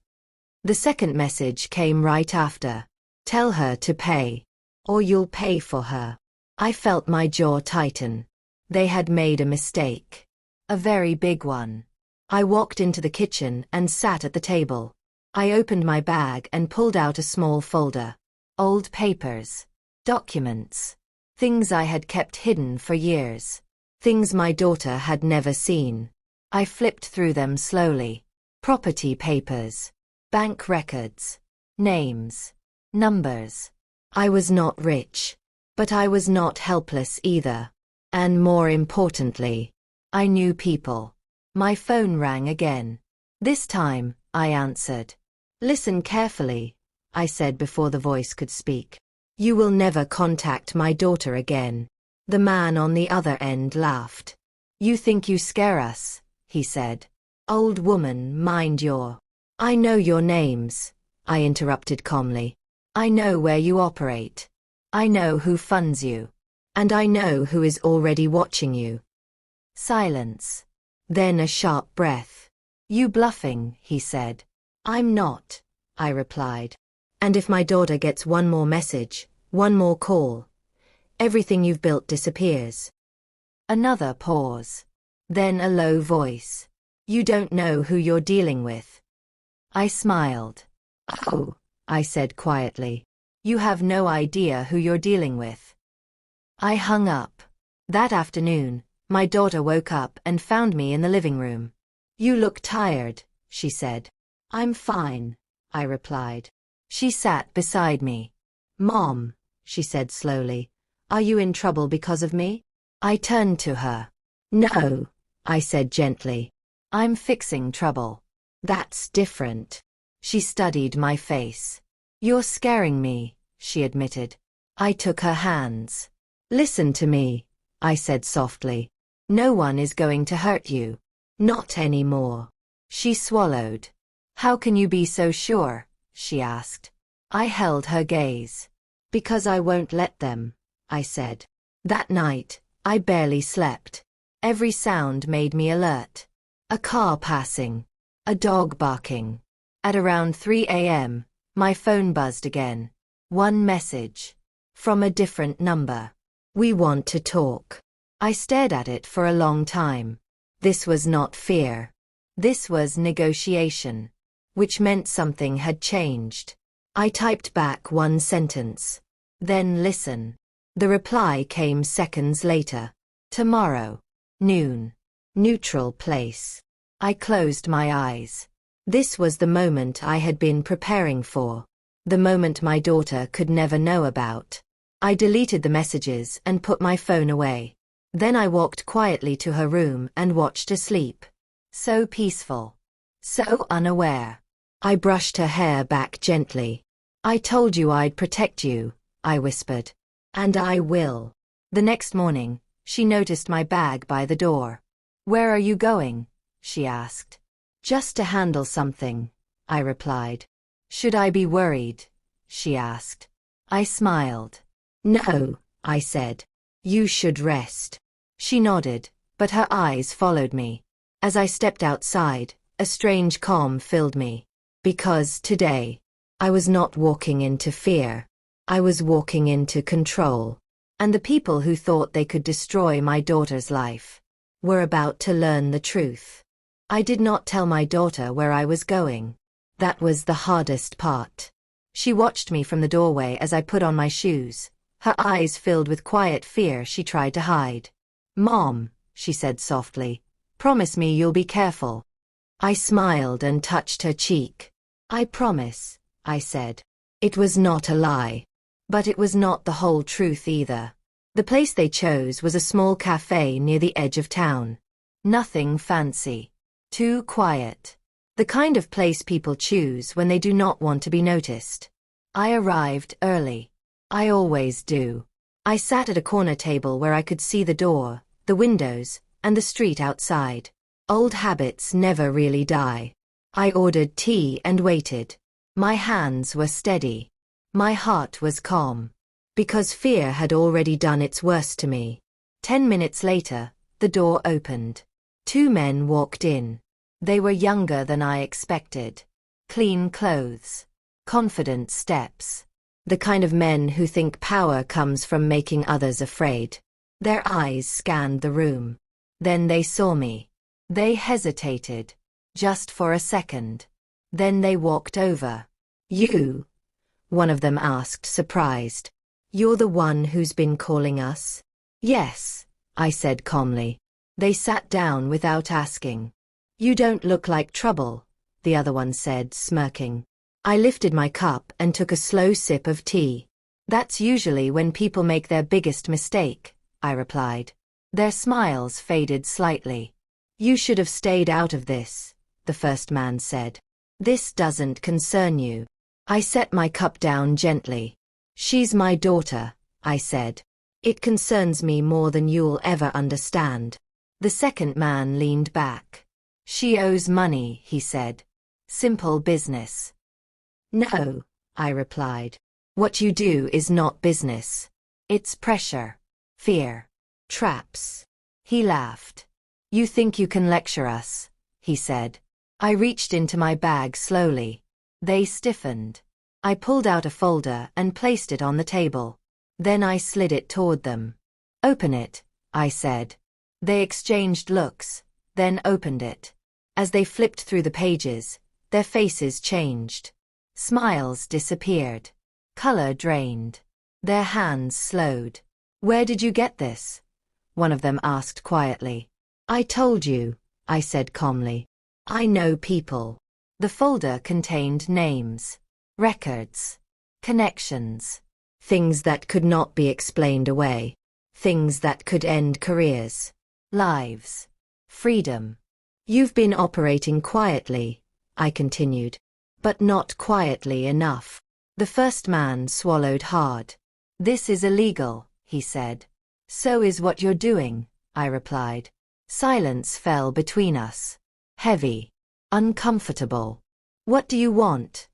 The second message came right after. Tell her to pay. Or you'll pay for her. I felt my jaw tighten. They had made a mistake. A very big one. I walked into the kitchen and sat at the table. I opened my bag and pulled out a small folder. Old papers. Documents. Things I had kept hidden for years. Things my daughter had never seen. I flipped through them slowly. Property papers. Bank records. Names. Numbers. I was not rich. But I was not helpless either. And more importantly, I knew people. My phone rang again. This time, I answered. Listen carefully, I said before the voice could speak. You will never contact my daughter again. The man on the other end laughed. You think you scare us, he said. Old woman, mind your... I know your names, I interrupted calmly. I know where you operate. I know who funds you. And I know who is already watching you. Silence. Then a sharp breath. You bluffing, he said. I'm not, I replied. And if my daughter gets one more message, one more call, everything you've built disappears. Another pause. Then a low voice. You don't know who you're dealing with. I smiled. Oh, I said quietly. You have no idea who you're dealing with. I hung up. That afternoon, my daughter woke up and found me in the living room. You look tired, she said. I'm fine, I replied. She sat beside me. Mom, she said slowly, are you in trouble because of me? I turned to her. No, I said gently. I'm fixing trouble. That's different. She studied my face. You're scaring me, she admitted. I took her hands. Listen to me, I said softly. No one is going to hurt you. Not anymore. She swallowed. How can you be so sure? She asked. I held her gaze. Because I won't let them, I said. That night, I barely slept. Every sound made me alert. A car passing. A dog barking. At around 3 a.m., my phone buzzed again. One message. From a different number. We want to talk. I stared at it for a long time. This was not fear. This was negotiation. Which meant something had changed. I typed back one sentence. Then listen. The reply came seconds later. Tomorrow. Noon. Neutral place. I closed my eyes. This was the moment I had been preparing for. The moment my daughter could never know about. I deleted the messages and put my phone away. Then I walked quietly to her room and watched her sleep. So peaceful. So unaware. I brushed her hair back gently. I told you I'd protect you, I whispered. And I will. The next morning, she noticed my bag by the door. Where are you going? She asked. Just to handle something, I replied. Should I be worried? She asked. I smiled. No, I said. You should rest. She nodded, but her eyes followed me. As I stepped outside, a strange calm filled me. Because today, I was not walking into fear. I was walking into control. And the people who thought they could destroy my daughter's life were about to learn the truth. I did not tell my daughter where I was going. That was the hardest part. She watched me from the doorway as I put on my shoes. Her eyes filled with quiet fear she tried to hide. Mom, she said softly, promise me you'll be careful. I smiled and touched her cheek. I promise, I said. It was not a lie. But it was not the whole truth either. The place they chose was a small cafe near the edge of town. Nothing fancy. Too quiet. The kind of place people choose when they do not want to be noticed. I arrived early. I always do. I sat at a corner table where I could see the door, the windows, and the street outside. Old habits never really die. I ordered tea and waited. My hands were steady. My heart was calm. Because fear had already done its worst to me. 10 minutes later, the door opened. 2 men walked in. They were younger than I expected. Clean clothes. Confident steps. The kind of men who think power comes from making others afraid. Their eyes scanned the room. Then they saw me. They hesitated. Just for a second. Then they walked over. You? One of them asked, surprised. You're the one who's been calling us? Yes, I said calmly. They sat down without asking. You don't look like trouble, the other one said, smirking. I lifted my cup and took a slow sip of tea. That's usually when people make their biggest mistake, I replied. Their smiles faded slightly. You should have stayed out of this, the first man said. This doesn't concern you. I set my cup down gently. She's my daughter, I said. It concerns me more than you'll ever understand. The second man leaned back. She owes money, he said. Simple business. No, I replied. What you do is not business. It's pressure, fear, traps. He laughed. You think you can lecture us, he said. I reached into my bag slowly. They stiffened. I pulled out a folder and placed it on the table. Then I slid it toward them. "Open it," I said. They exchanged looks, then opened it. As they flipped through the pages, their faces changed. Smiles disappeared. Color drained. Their hands slowed. "Where did you get this?" one of them asked quietly. "I told you," I said calmly. "I know people." The folder contained names, records, connections, things that could not be explained away, things that could end careers, lives, freedom. "You've been operating quietly," I continued, "but not quietly enough." The first man swallowed hard. "This is illegal," he said. "So is what you're doing," I replied. Silence fell between us. Heavy. Uncomfortable. "What do you want?"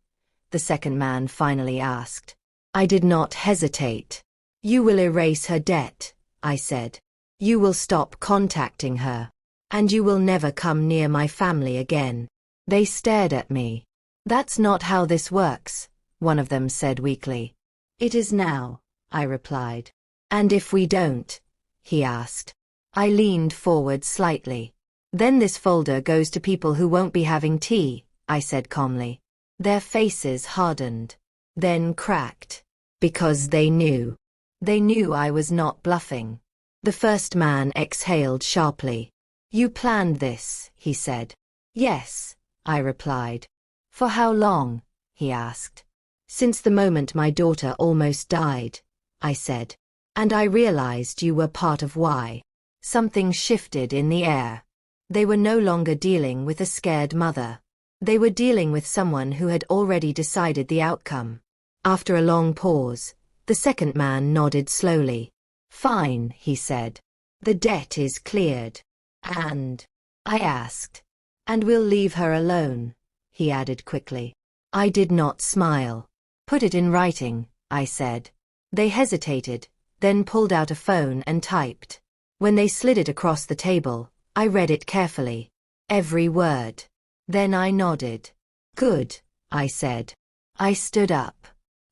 the second man finally asked. I did not hesitate. "You will erase her debt," I said. "You will stop contacting her. And you will never come near my family again." They stared at me. "That's not how this works," one of them said weakly. "It is now," I replied. "And if we don't?" he asked. I leaned forward slightly. "Then this folder goes to people who won't be having tea," I said calmly. Their faces hardened, then cracked. Because they knew. They knew I was not bluffing. The first man exhaled sharply. "You planned this," he said. "Yes," I replied. "For how long?" he asked. "Since the moment my daughter almost died," I said. "And I realized you were part of why." Something shifted in the air. They were no longer dealing with a scared mother. They were dealing with someone who had already decided the outcome. After a long pause, the second man nodded slowly. "Fine," he said. "The debt is cleared." "And?" I asked. "And we'll leave her alone," he added quickly. I did not smile. "Put it in writing," I said. They hesitated, then pulled out a phone and typed. When they slid it across the table, I read it carefully. Every word. Then I nodded. "Good," I said. I stood up.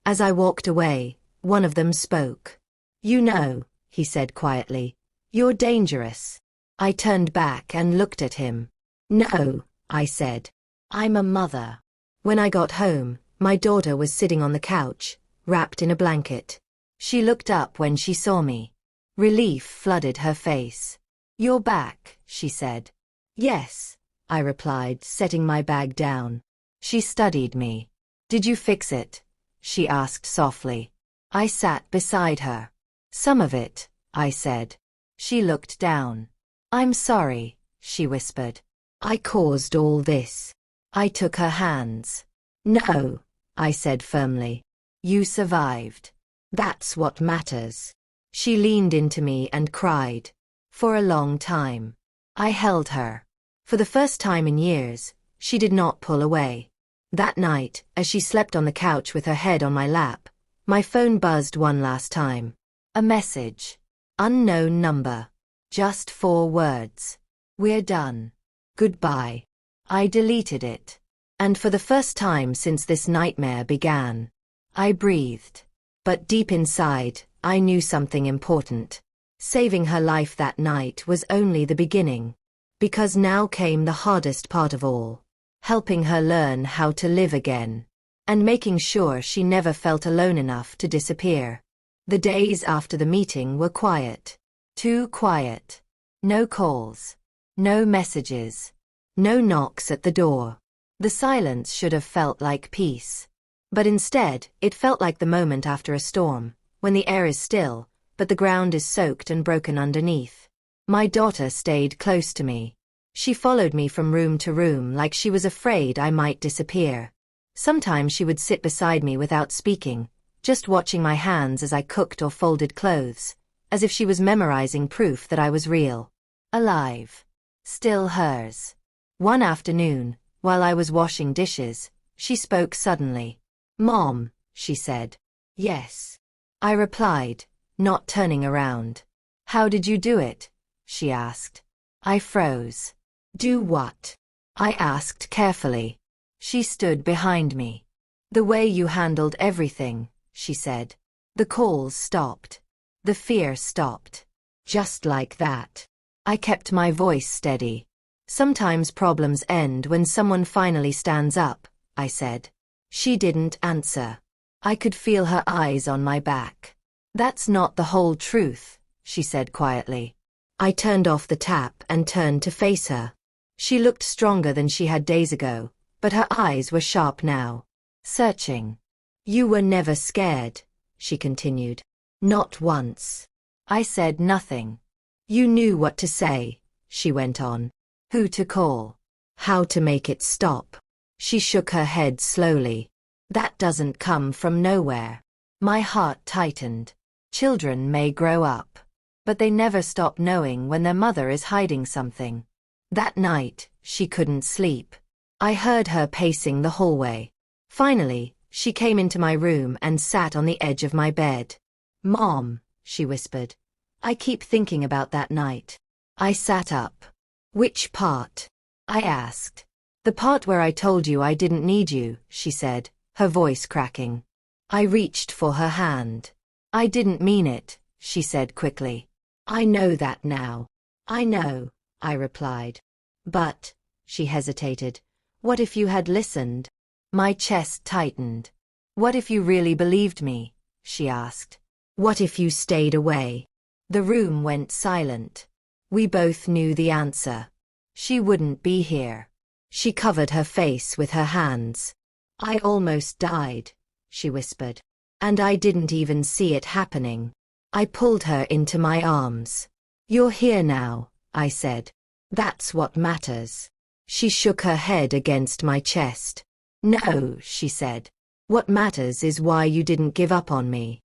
As I walked away, one of them spoke. "You know," he said quietly, "you're dangerous." I turned back and looked at him. "No," I said. "I'm a mother." When I got home, my daughter was sitting on the couch, wrapped in a blanket. She looked up when she saw me. Relief flooded her face. "You're back," she said. "Yes," I replied, setting my bag down. She studied me. "Did you fix it?" she asked softly. I sat beside her. "Some of it," I said. She looked down. "I'm sorry," she whispered. "I caused all this." I took her hands. "No," I said firmly. "You survived. That's what matters." She leaned into me and cried. For a long time. I held her. For the first time in years, she did not pull away. That night, as she slept on the couch with her head on my lap, my phone buzzed one last time. A message. Unknown number. Just 4 words. "We're done. Goodbye." I deleted it. And for the first time since this nightmare began, I breathed. But deep inside, I knew something important. Saving her life that night was only the beginning. Because now came the hardest part of all. Helping her learn how to live again. And making sure she never felt alone enough to disappear. The days after the meeting were quiet. Too quiet. No calls. No messages. No knocks at the door. The silence should have felt like peace. But instead, it felt like the moment after a storm, when the air is still, but the ground is soaked and broken underneath. My daughter stayed close to me. She followed me from room to room like she was afraid I might disappear. Sometimes she would sit beside me without speaking, just watching my hands as I cooked or folded clothes, as if she was memorizing proof that I was real. Alive. Still hers. One afternoon, while I was washing dishes, she spoke suddenly. "Mom," she said. "Yes." I replied, not turning around. "How did you do it?" she asked. I froze. "Do what?" I asked carefully. She stood behind me. The way you handled everything, she said. The calls stopped. The fear stopped. Just like that. I kept my voice steady. Sometimes problems end when someone finally stands up, I said. She didn't answer. I could feel her eyes on my back. That's not the whole truth, she said quietly. I turned off the tap and turned to face her. She looked stronger than she had days ago, but her eyes were sharp now. Searching. You were never scared, she continued. Not once. I said nothing. You knew what to say, she went on. Who to call. How to make it stop. She shook her head slowly. That doesn't come from nowhere. My heart tightened. Children may grow up, but they never stop knowing when their mother is hiding something. That night, she couldn't sleep. I heard her pacing the hallway. Finally, she came into my room and sat on the edge of my bed. Mom, she whispered. I keep thinking about that night. I sat up. Which part? I asked. The part where I told you I didn't need you, she said, her voice cracking. I reached for her hand. I didn't mean it, she said quickly. I know that now. I know, I replied. But, she hesitated, what if you had listened? My chest tightened. What if you really believed me? She asked. What if you stayed away? The room went silent. We both knew the answer. She wouldn't be here. She covered her face with her hands. I almost died, she whispered. And I didn't even see it happening. I pulled her into my arms. You're here now, I said. That's what matters. She shook her head against my chest. No, she said. What matters is why you didn't give up on me.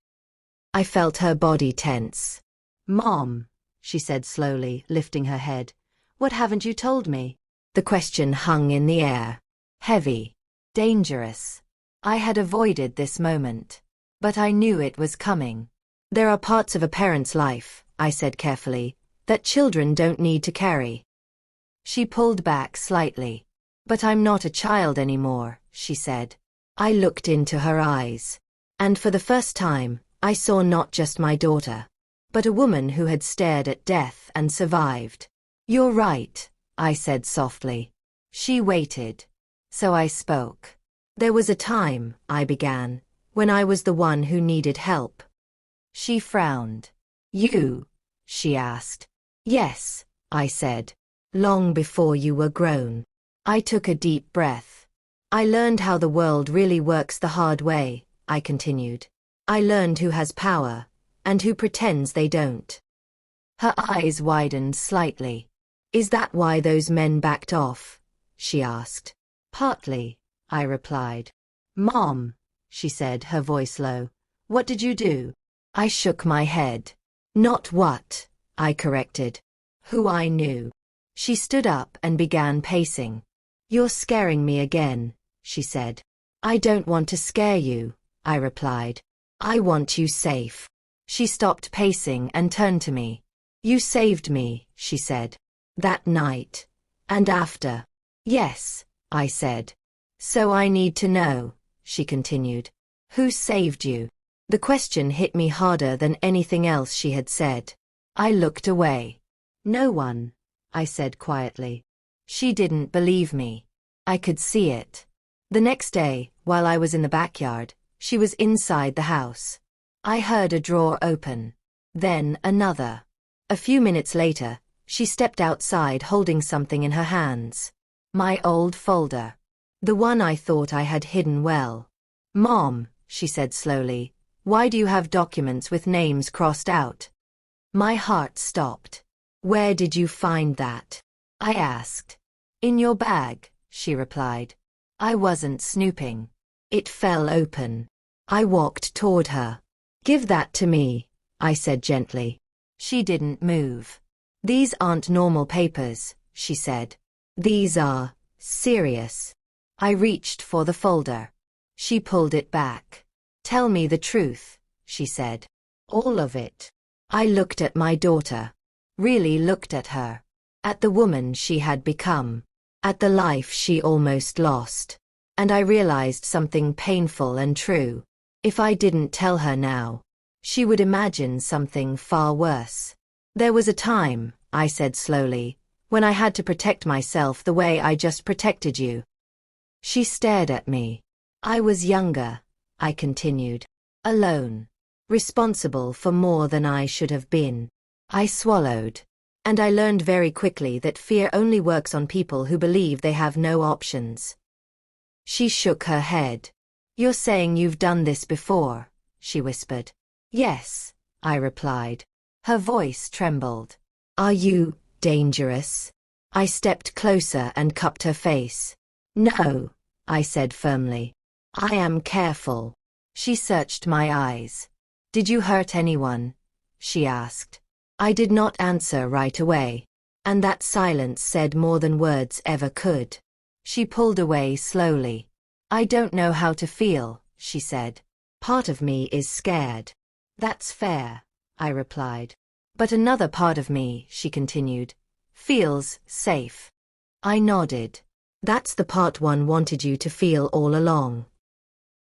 I felt her body tense. Mom, she said slowly, lifting her head. What haven't you told me? The question hung in the air. Heavy. Dangerous. I had avoided this moment. But I knew it was coming. There are parts of a parent's life, I said carefully, that children don't need to carry. She pulled back slightly. But I'm not a child anymore, she said. I looked into her eyes. And for the first time, I saw not just my daughter, but a woman who had stared at death and survived. You're right, I said softly. She waited. So I spoke. There was a time, I began, when I was the one who needed help. She frowned. You? She asked. Yes, I said. Long before you were grown. I took a deep breath. I learned how the world really works the hard way, I continued. I learned who has power, and who pretends they don't. Her eyes widened slightly. Is that why those men backed off? She asked. Partly, I replied. Mom, she said, her voice low. What did you do? I shook my head. Not what, I corrected. Who I knew. She stood up and began pacing. You're scaring me again, she said. I don't want to scare you, I replied. I want you safe. She stopped pacing and turned to me. You saved me, she said. That night. And after. Yes, I said. So I need to know, she continued. Who saved you? The question hit me harder than anything else she had said. I looked away. No one, I said quietly. She didn't believe me. I could see it. The next day, while I was in the backyard, she was inside the house. I heard a drawer open. Then another. A few minutes later, she stepped outside holding something in her hands. My old folder. The one I thought I had hidden well. Mom, she said slowly, why do you have documents with names crossed out? My heart stopped. Where did you find that? I asked. In your bag, she replied. I wasn't snooping. It fell open. I walked toward her. Give that to me, I said gently. She didn't move. These aren't normal papers, she said. These are serious. I reached for the folder. She pulled it back. Tell me the truth, she said. All of it. I looked at my daughter. Really looked at her. At the woman she had become. At the life she almost lost. And I realized something painful and true. If I didn't tell her now, she would imagine something far worse. There was a time, I said slowly, when I had to protect myself the way I just protected you. She stared at me. I was younger, I continued. Alone. Responsible for more than I should have been. I swallowed. And I learned very quickly that fear only works on people who believe they have no options. She shook her head. You're saying you've done this before, she whispered. Yes, I replied. Her voice trembled. Are you dangerous? I stepped closer and cupped her face. No, I said firmly. I am careful. She searched my eyes. Did you hurt anyone? She asked. I did not answer right away. And that silence said more than words ever could. She pulled away slowly. I don't know how to feel, she said. Part of me is scared. That's fair, I replied. But another part of me, she continued, feels safe. I nodded. That's the part one wanted you to feel all along.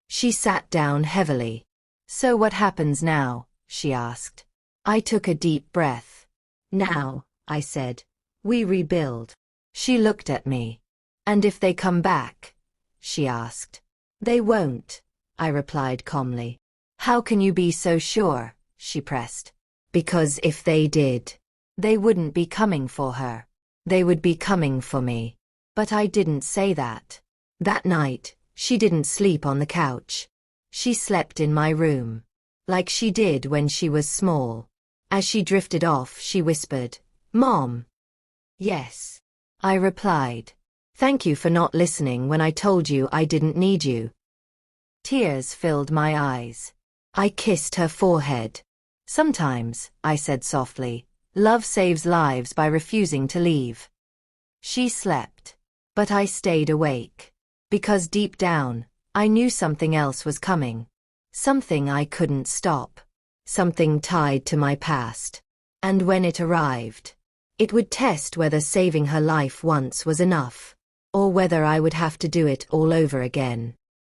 She sat down heavily. So what happens now? She asked. I took a deep breath. Now, I said, we rebuild. She looked at me. And if they come back? She asked. They won't, I replied calmly. How can you be so sure? She pressed. Because if they did, they wouldn't be coming for her. They would be coming for me. But I didn't say that. That night, she didn't sleep on the couch. She slept in my room. Like she did when she was small. As she drifted off, she whispered, Mom. Yes, I replied. Thank you for not listening when I told you I didn't need you. Tears filled my eyes. I kissed her forehead. Sometimes, I said softly, love saves lives by refusing to leave. She slept. But I stayed awake. Because deep down, I knew something else was coming. Something I couldn't stop. Something tied to my past. And when it arrived, it would test whether saving her life once was enough, or whether I would have to do it all over again.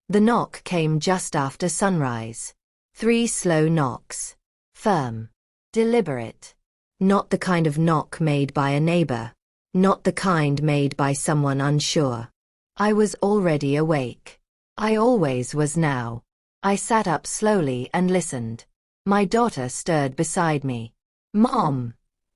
The knock came just after sunrise. 3 slow knocks. Firm. Deliberate. Not the kind of knock made by a neighbor. Not the kind made by someone unsure. I was already awake. I always was now. I sat up slowly and listened. My daughter stirred beside me. Mom,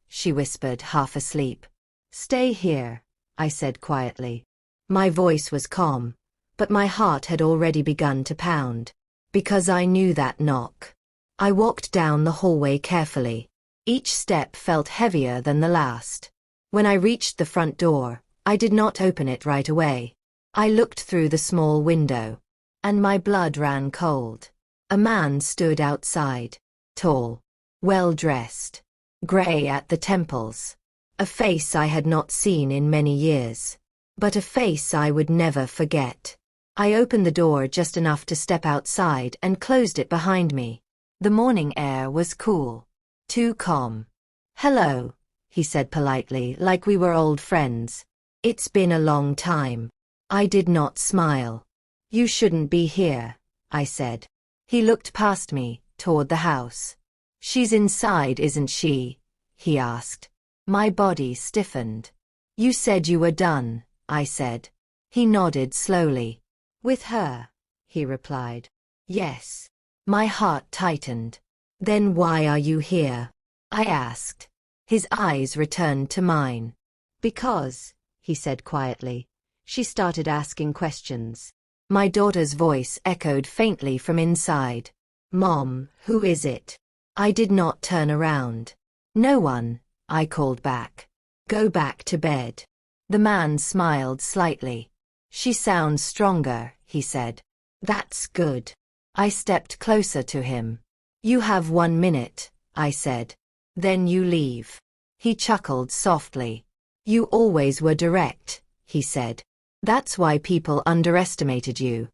she whispered, half asleep. Stay here, I said quietly. My voice was calm, but my heart had already begun to pound. Because I knew that knock. I walked down the hallway carefully. Each step felt heavier than the last. When I reached the front door, I did not open it right away. I looked through the small window. And my blood ran cold. A man stood outside. Tall. Well-dressed. Gray at the temples. A face I had not seen in many years. But a face I would never forget. I opened the door just enough to step outside and closed it behind me. The morning air was cool. Too calm. Hello, he said politely, like we were old friends. It's been a long time. I did not smile. You shouldn't be here, I said. He looked past me, toward the house. She's inside, isn't she? He asked. My body stiffened. You said you were done, I said. He nodded slowly. With her, he replied. Yes. My heart tightened. Then why are you here? I asked. His eyes returned to mine. Because, he said quietly. She started asking questions. My daughter's voice echoed faintly from inside. Mom, who is it? I did not turn around. No one, I called back. Go back to bed. The man smiled slightly. She sounds stronger, he said. That's good. I stepped closer to him. You have 1 minute, I said. Then you leave. He chuckled softly. You always were direct, he said. That's why people underestimated you.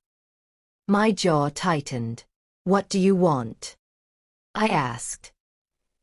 My jaw tightened. What do you want? I asked.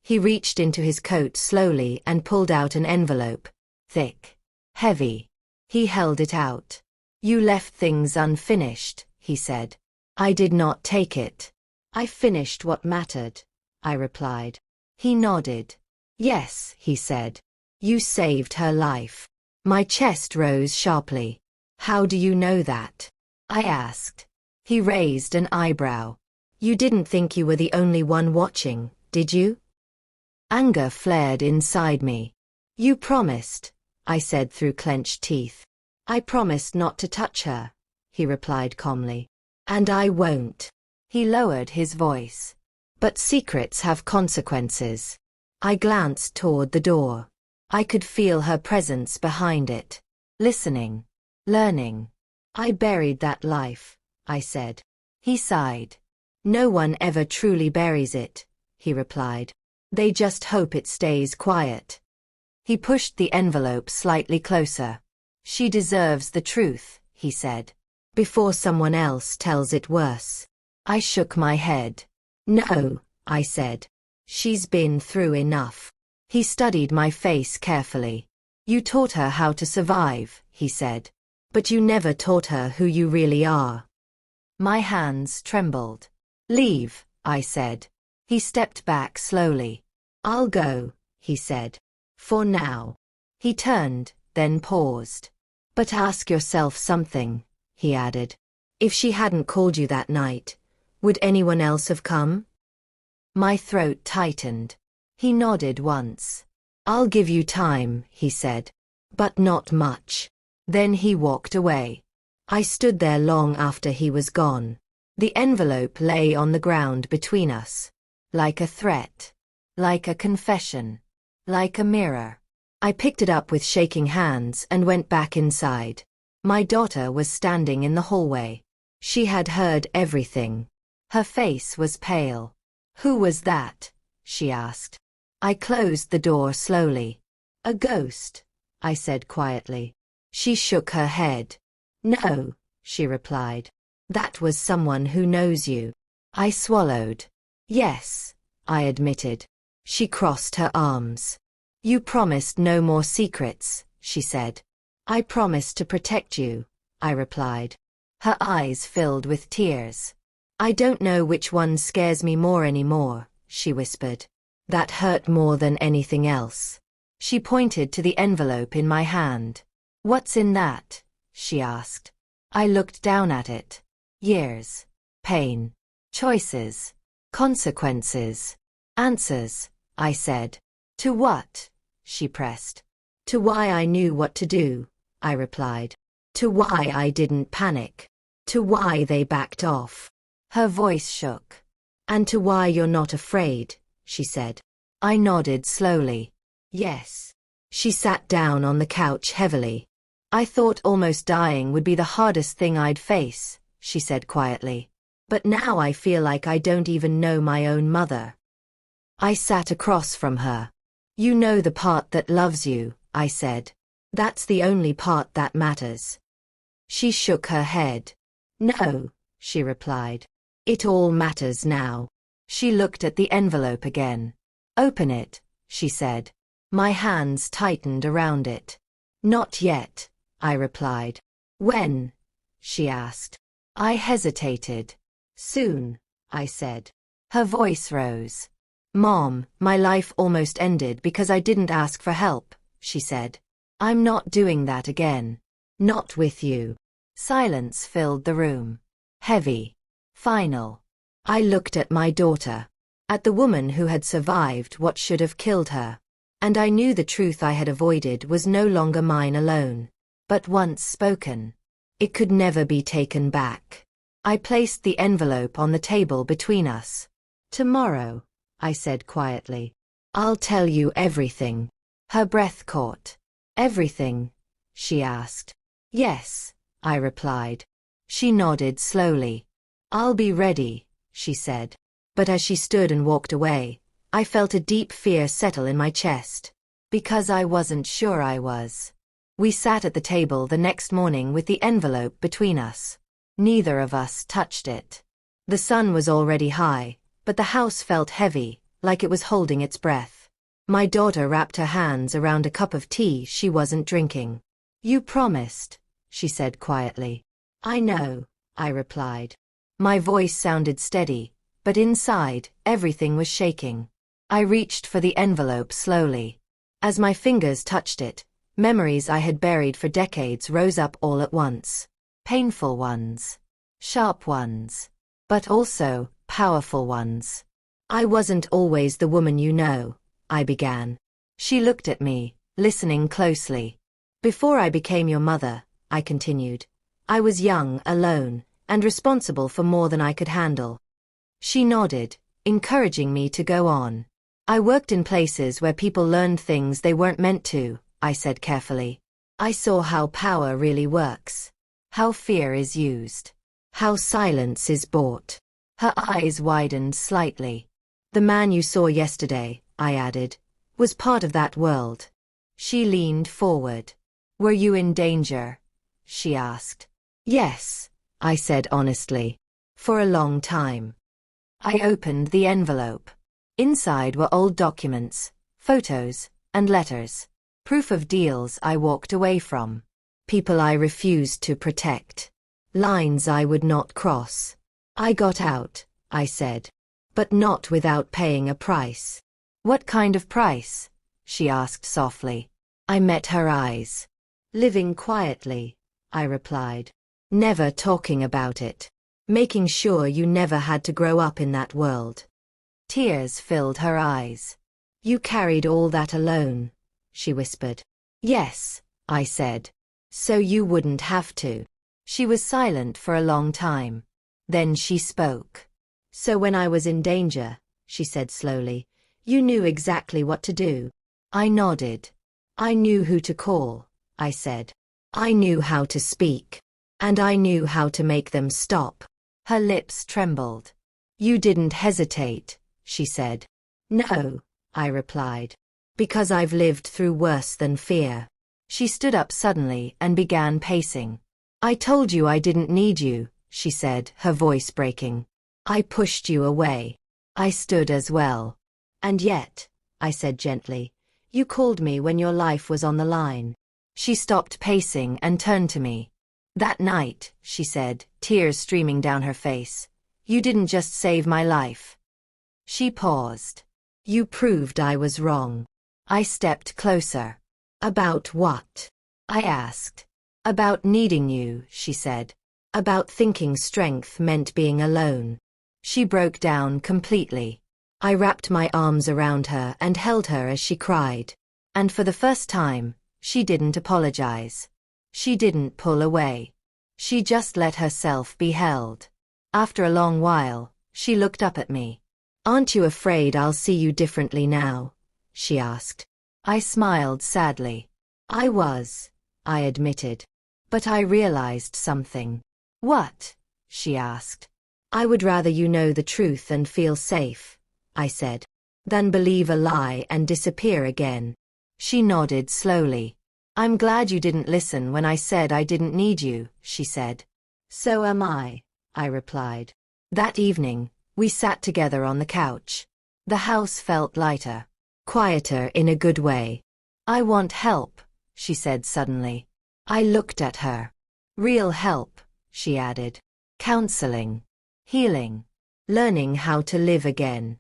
He reached into his coat slowly and pulled out an envelope. Thick. Heavy. He held it out. You left things unfinished, he said. I did not take it. I finished what mattered, I replied. He nodded. Yes, he said. You saved her life. My chest rose sharply. How do you know that? I asked. He raised an eyebrow. You didn't think you were the only one watching, did you? Anger flared inside me. You promised, I said through clenched teeth. I promised not to touch her, he replied calmly. And I won't. He lowered his voice. But secrets have consequences. I glanced toward the door. I could feel her presence behind it. Listening. Learning. I buried that life, I said. He sighed. No one ever truly buries it, he replied. They just hope it stays quiet. He pushed the envelope slightly closer. She deserves the truth, he said. Before someone else tells it worse. I shook my head. No, I said. She's been through enough. He studied my face carefully. You taught her how to survive, he said. But you never taught her who you really are. My hands trembled. Leave, I said. He stepped back slowly. I'll go, he said. For now. He turned, then paused. But ask yourself something, he added. If she hadn't called you that night, would anyone else have come? My throat tightened. He nodded once. I'll give you time, he said. But not much. Then he walked away. I stood there long after he was gone. The envelope lay on the ground between us. Like a threat. Like a confession. Like a mirror. I picked it up with shaking hands and went back inside. My daughter was standing in the hallway. She had heard everything. Her face was pale. Who was that? She asked. I closed the door slowly. A ghost, I said quietly. She shook her head. No, she replied. That was someone who knows you. I swallowed. Yes, I admitted. She crossed her arms. You promised no more secrets, she said. I promised to protect you, I replied. Her eyes filled with tears. I don't know which one scares me more anymore, she whispered. That hurt more than anything else. She pointed to the envelope in my hand. What's in that? She asked. I looked down at it. Years. Pain. Choices. Consequences. Answers, I said. To what? She pressed. To why I knew what to do, I replied. To why I didn't panic. To why they backed off. Her voice shook. And to why you're not afraid, she said. I nodded slowly. Yes. She sat down on the couch heavily. I thought almost dying would be the hardest thing I'd face, she said quietly. But now I feel like I don't even know my own mother. I sat across from her. You know the part that loves you, I said. That's the only part that matters. She shook her head. No, she replied. It all matters now. She looked at the envelope again. Open it, she said. My hands tightened around it. Not yet, I replied. When? She asked. I hesitated. Soon, I said. Her voice rose. Mom, my life almost ended because I didn't ask for help, she said. I'm not doing that again. Not with you. Silence filled the room. Heavy. Final. I looked at my daughter. At the woman who had survived what should have killed her. And I knew the truth I had avoided was no longer mine alone. But once spoken, it could never be taken back. I placed the envelope on the table between us. Tomorrow, I said quietly. I'll tell you everything. Her breath caught. Everything? She asked. Yes, I replied. She nodded slowly. I'll be ready, she said. But as she stood and walked away, I felt a deep fear settle in my chest. Because I wasn't sure I was. We sat at the table the next morning with the envelope between us. Neither of us touched it. The sun was already high, but the house felt heavy, like it was holding its breath. My daughter wrapped her hands around a cup of tea she wasn't drinking. You promised, she said quietly. I know, I replied. My voice sounded steady, but inside, everything was shaking. I reached for the envelope slowly. As my fingers touched it, memories I had buried for decades rose up all at once. Painful ones. Sharp ones. But also, powerful ones. I wasn't always the woman you know, I began. She looked at me, listening closely. Before I became your mother, I continued, I was young, alone, and responsible for more than I could handle. She nodded, encouraging me to go on. I worked in places where people learned things they weren't meant to, I said carefully. I saw how power really works. How fear is used. How silence is bought. Her eyes widened slightly. The man you saw yesterday, I added, was part of that world. She leaned forward. Were you in danger? She asked. Yes, I said honestly. For a long time. I opened the envelope. Inside were old documents, photos, and letters. Proof of deals I walked away from. People I refused to protect. Lines I would not cross. I got out, I said. But not without paying a price. What kind of price? She asked softly. I met her eyes. Living quietly, I replied. Never talking about it. Making sure you never had to grow up in that world. Tears filled her eyes. You carried all that alone, she whispered. Yes, I said. So you wouldn't have to. She was silent for a long time. Then she spoke. So when I was in danger, she said slowly, you knew exactly what to do. I nodded. I knew who to call, I said. I knew how to speak. And I knew how to make them stop. Her lips trembled. You didn't hesitate, she said. No, I replied. Because I've lived through worse than fear. She stood up suddenly and began pacing. I told you I didn't need you, she said, her voice breaking. I pushed you away. I stood as well. And yet, I said gently, you called me when your life was on the line. She stopped pacing and turned to me. That night, she said, tears streaming down her face, you didn't just save my life. She paused. You proved I was wrong. I stepped closer. About what? I asked. About needing you, she said. About thinking strength meant being alone. She broke down completely. I wrapped my arms around her and held her as she cried. And for the first time, she didn't apologize. She didn't pull away. She just let herself be held. After a long while, she looked up at me. Aren't you afraid I'll see you differently now? She asked. I smiled sadly. I was, I admitted. But I realized something. What? She asked. I would rather you know the truth and feel safe, I said, than believe a lie and disappear again. She nodded slowly. I'm glad you didn't listen when I said I didn't need you, she said. So am I replied. That evening, we sat together on the couch. The house felt lighter. Quieter in a good way. I want help, she said suddenly. I looked at her. Real help, she added. Counseling. Healing. Learning how to live again.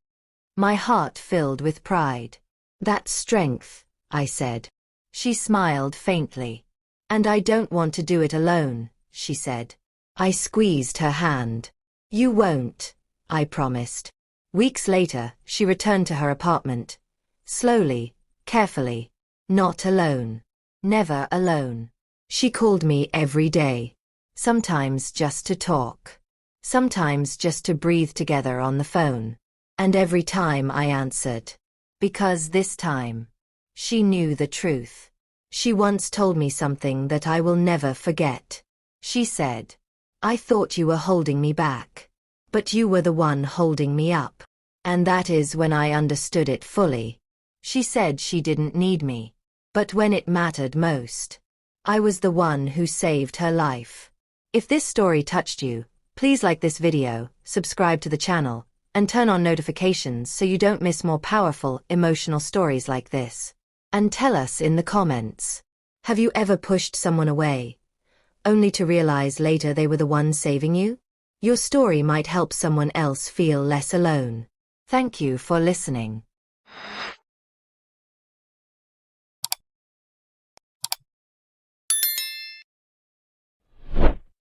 My heart filled with pride. That's strength, I said. She smiled faintly. And I don't want to do it alone, she said. I squeezed her hand. You won't, I promised. Weeks later, she returned to her apartment. Slowly, carefully. Not alone. Never alone. She called me every day. Sometimes just to talk. Sometimes just to breathe together on the phone. And every time I answered. Because this time, she knew the truth. She once told me something that I will never forget. She said, I thought you were holding me back. But you were the one holding me up. And that is when I understood it fully. She said she didn't need me. But when it mattered most, I was the one who saved her life. If this story touched you, please like this video, subscribe to the channel, and turn on notifications so you don't miss more powerful, emotional stories like this. And tell us in the comments, have you ever pushed someone away? only to realize later they were the ones saving you? Your story might help someone else feel less alone. Thank you for listening.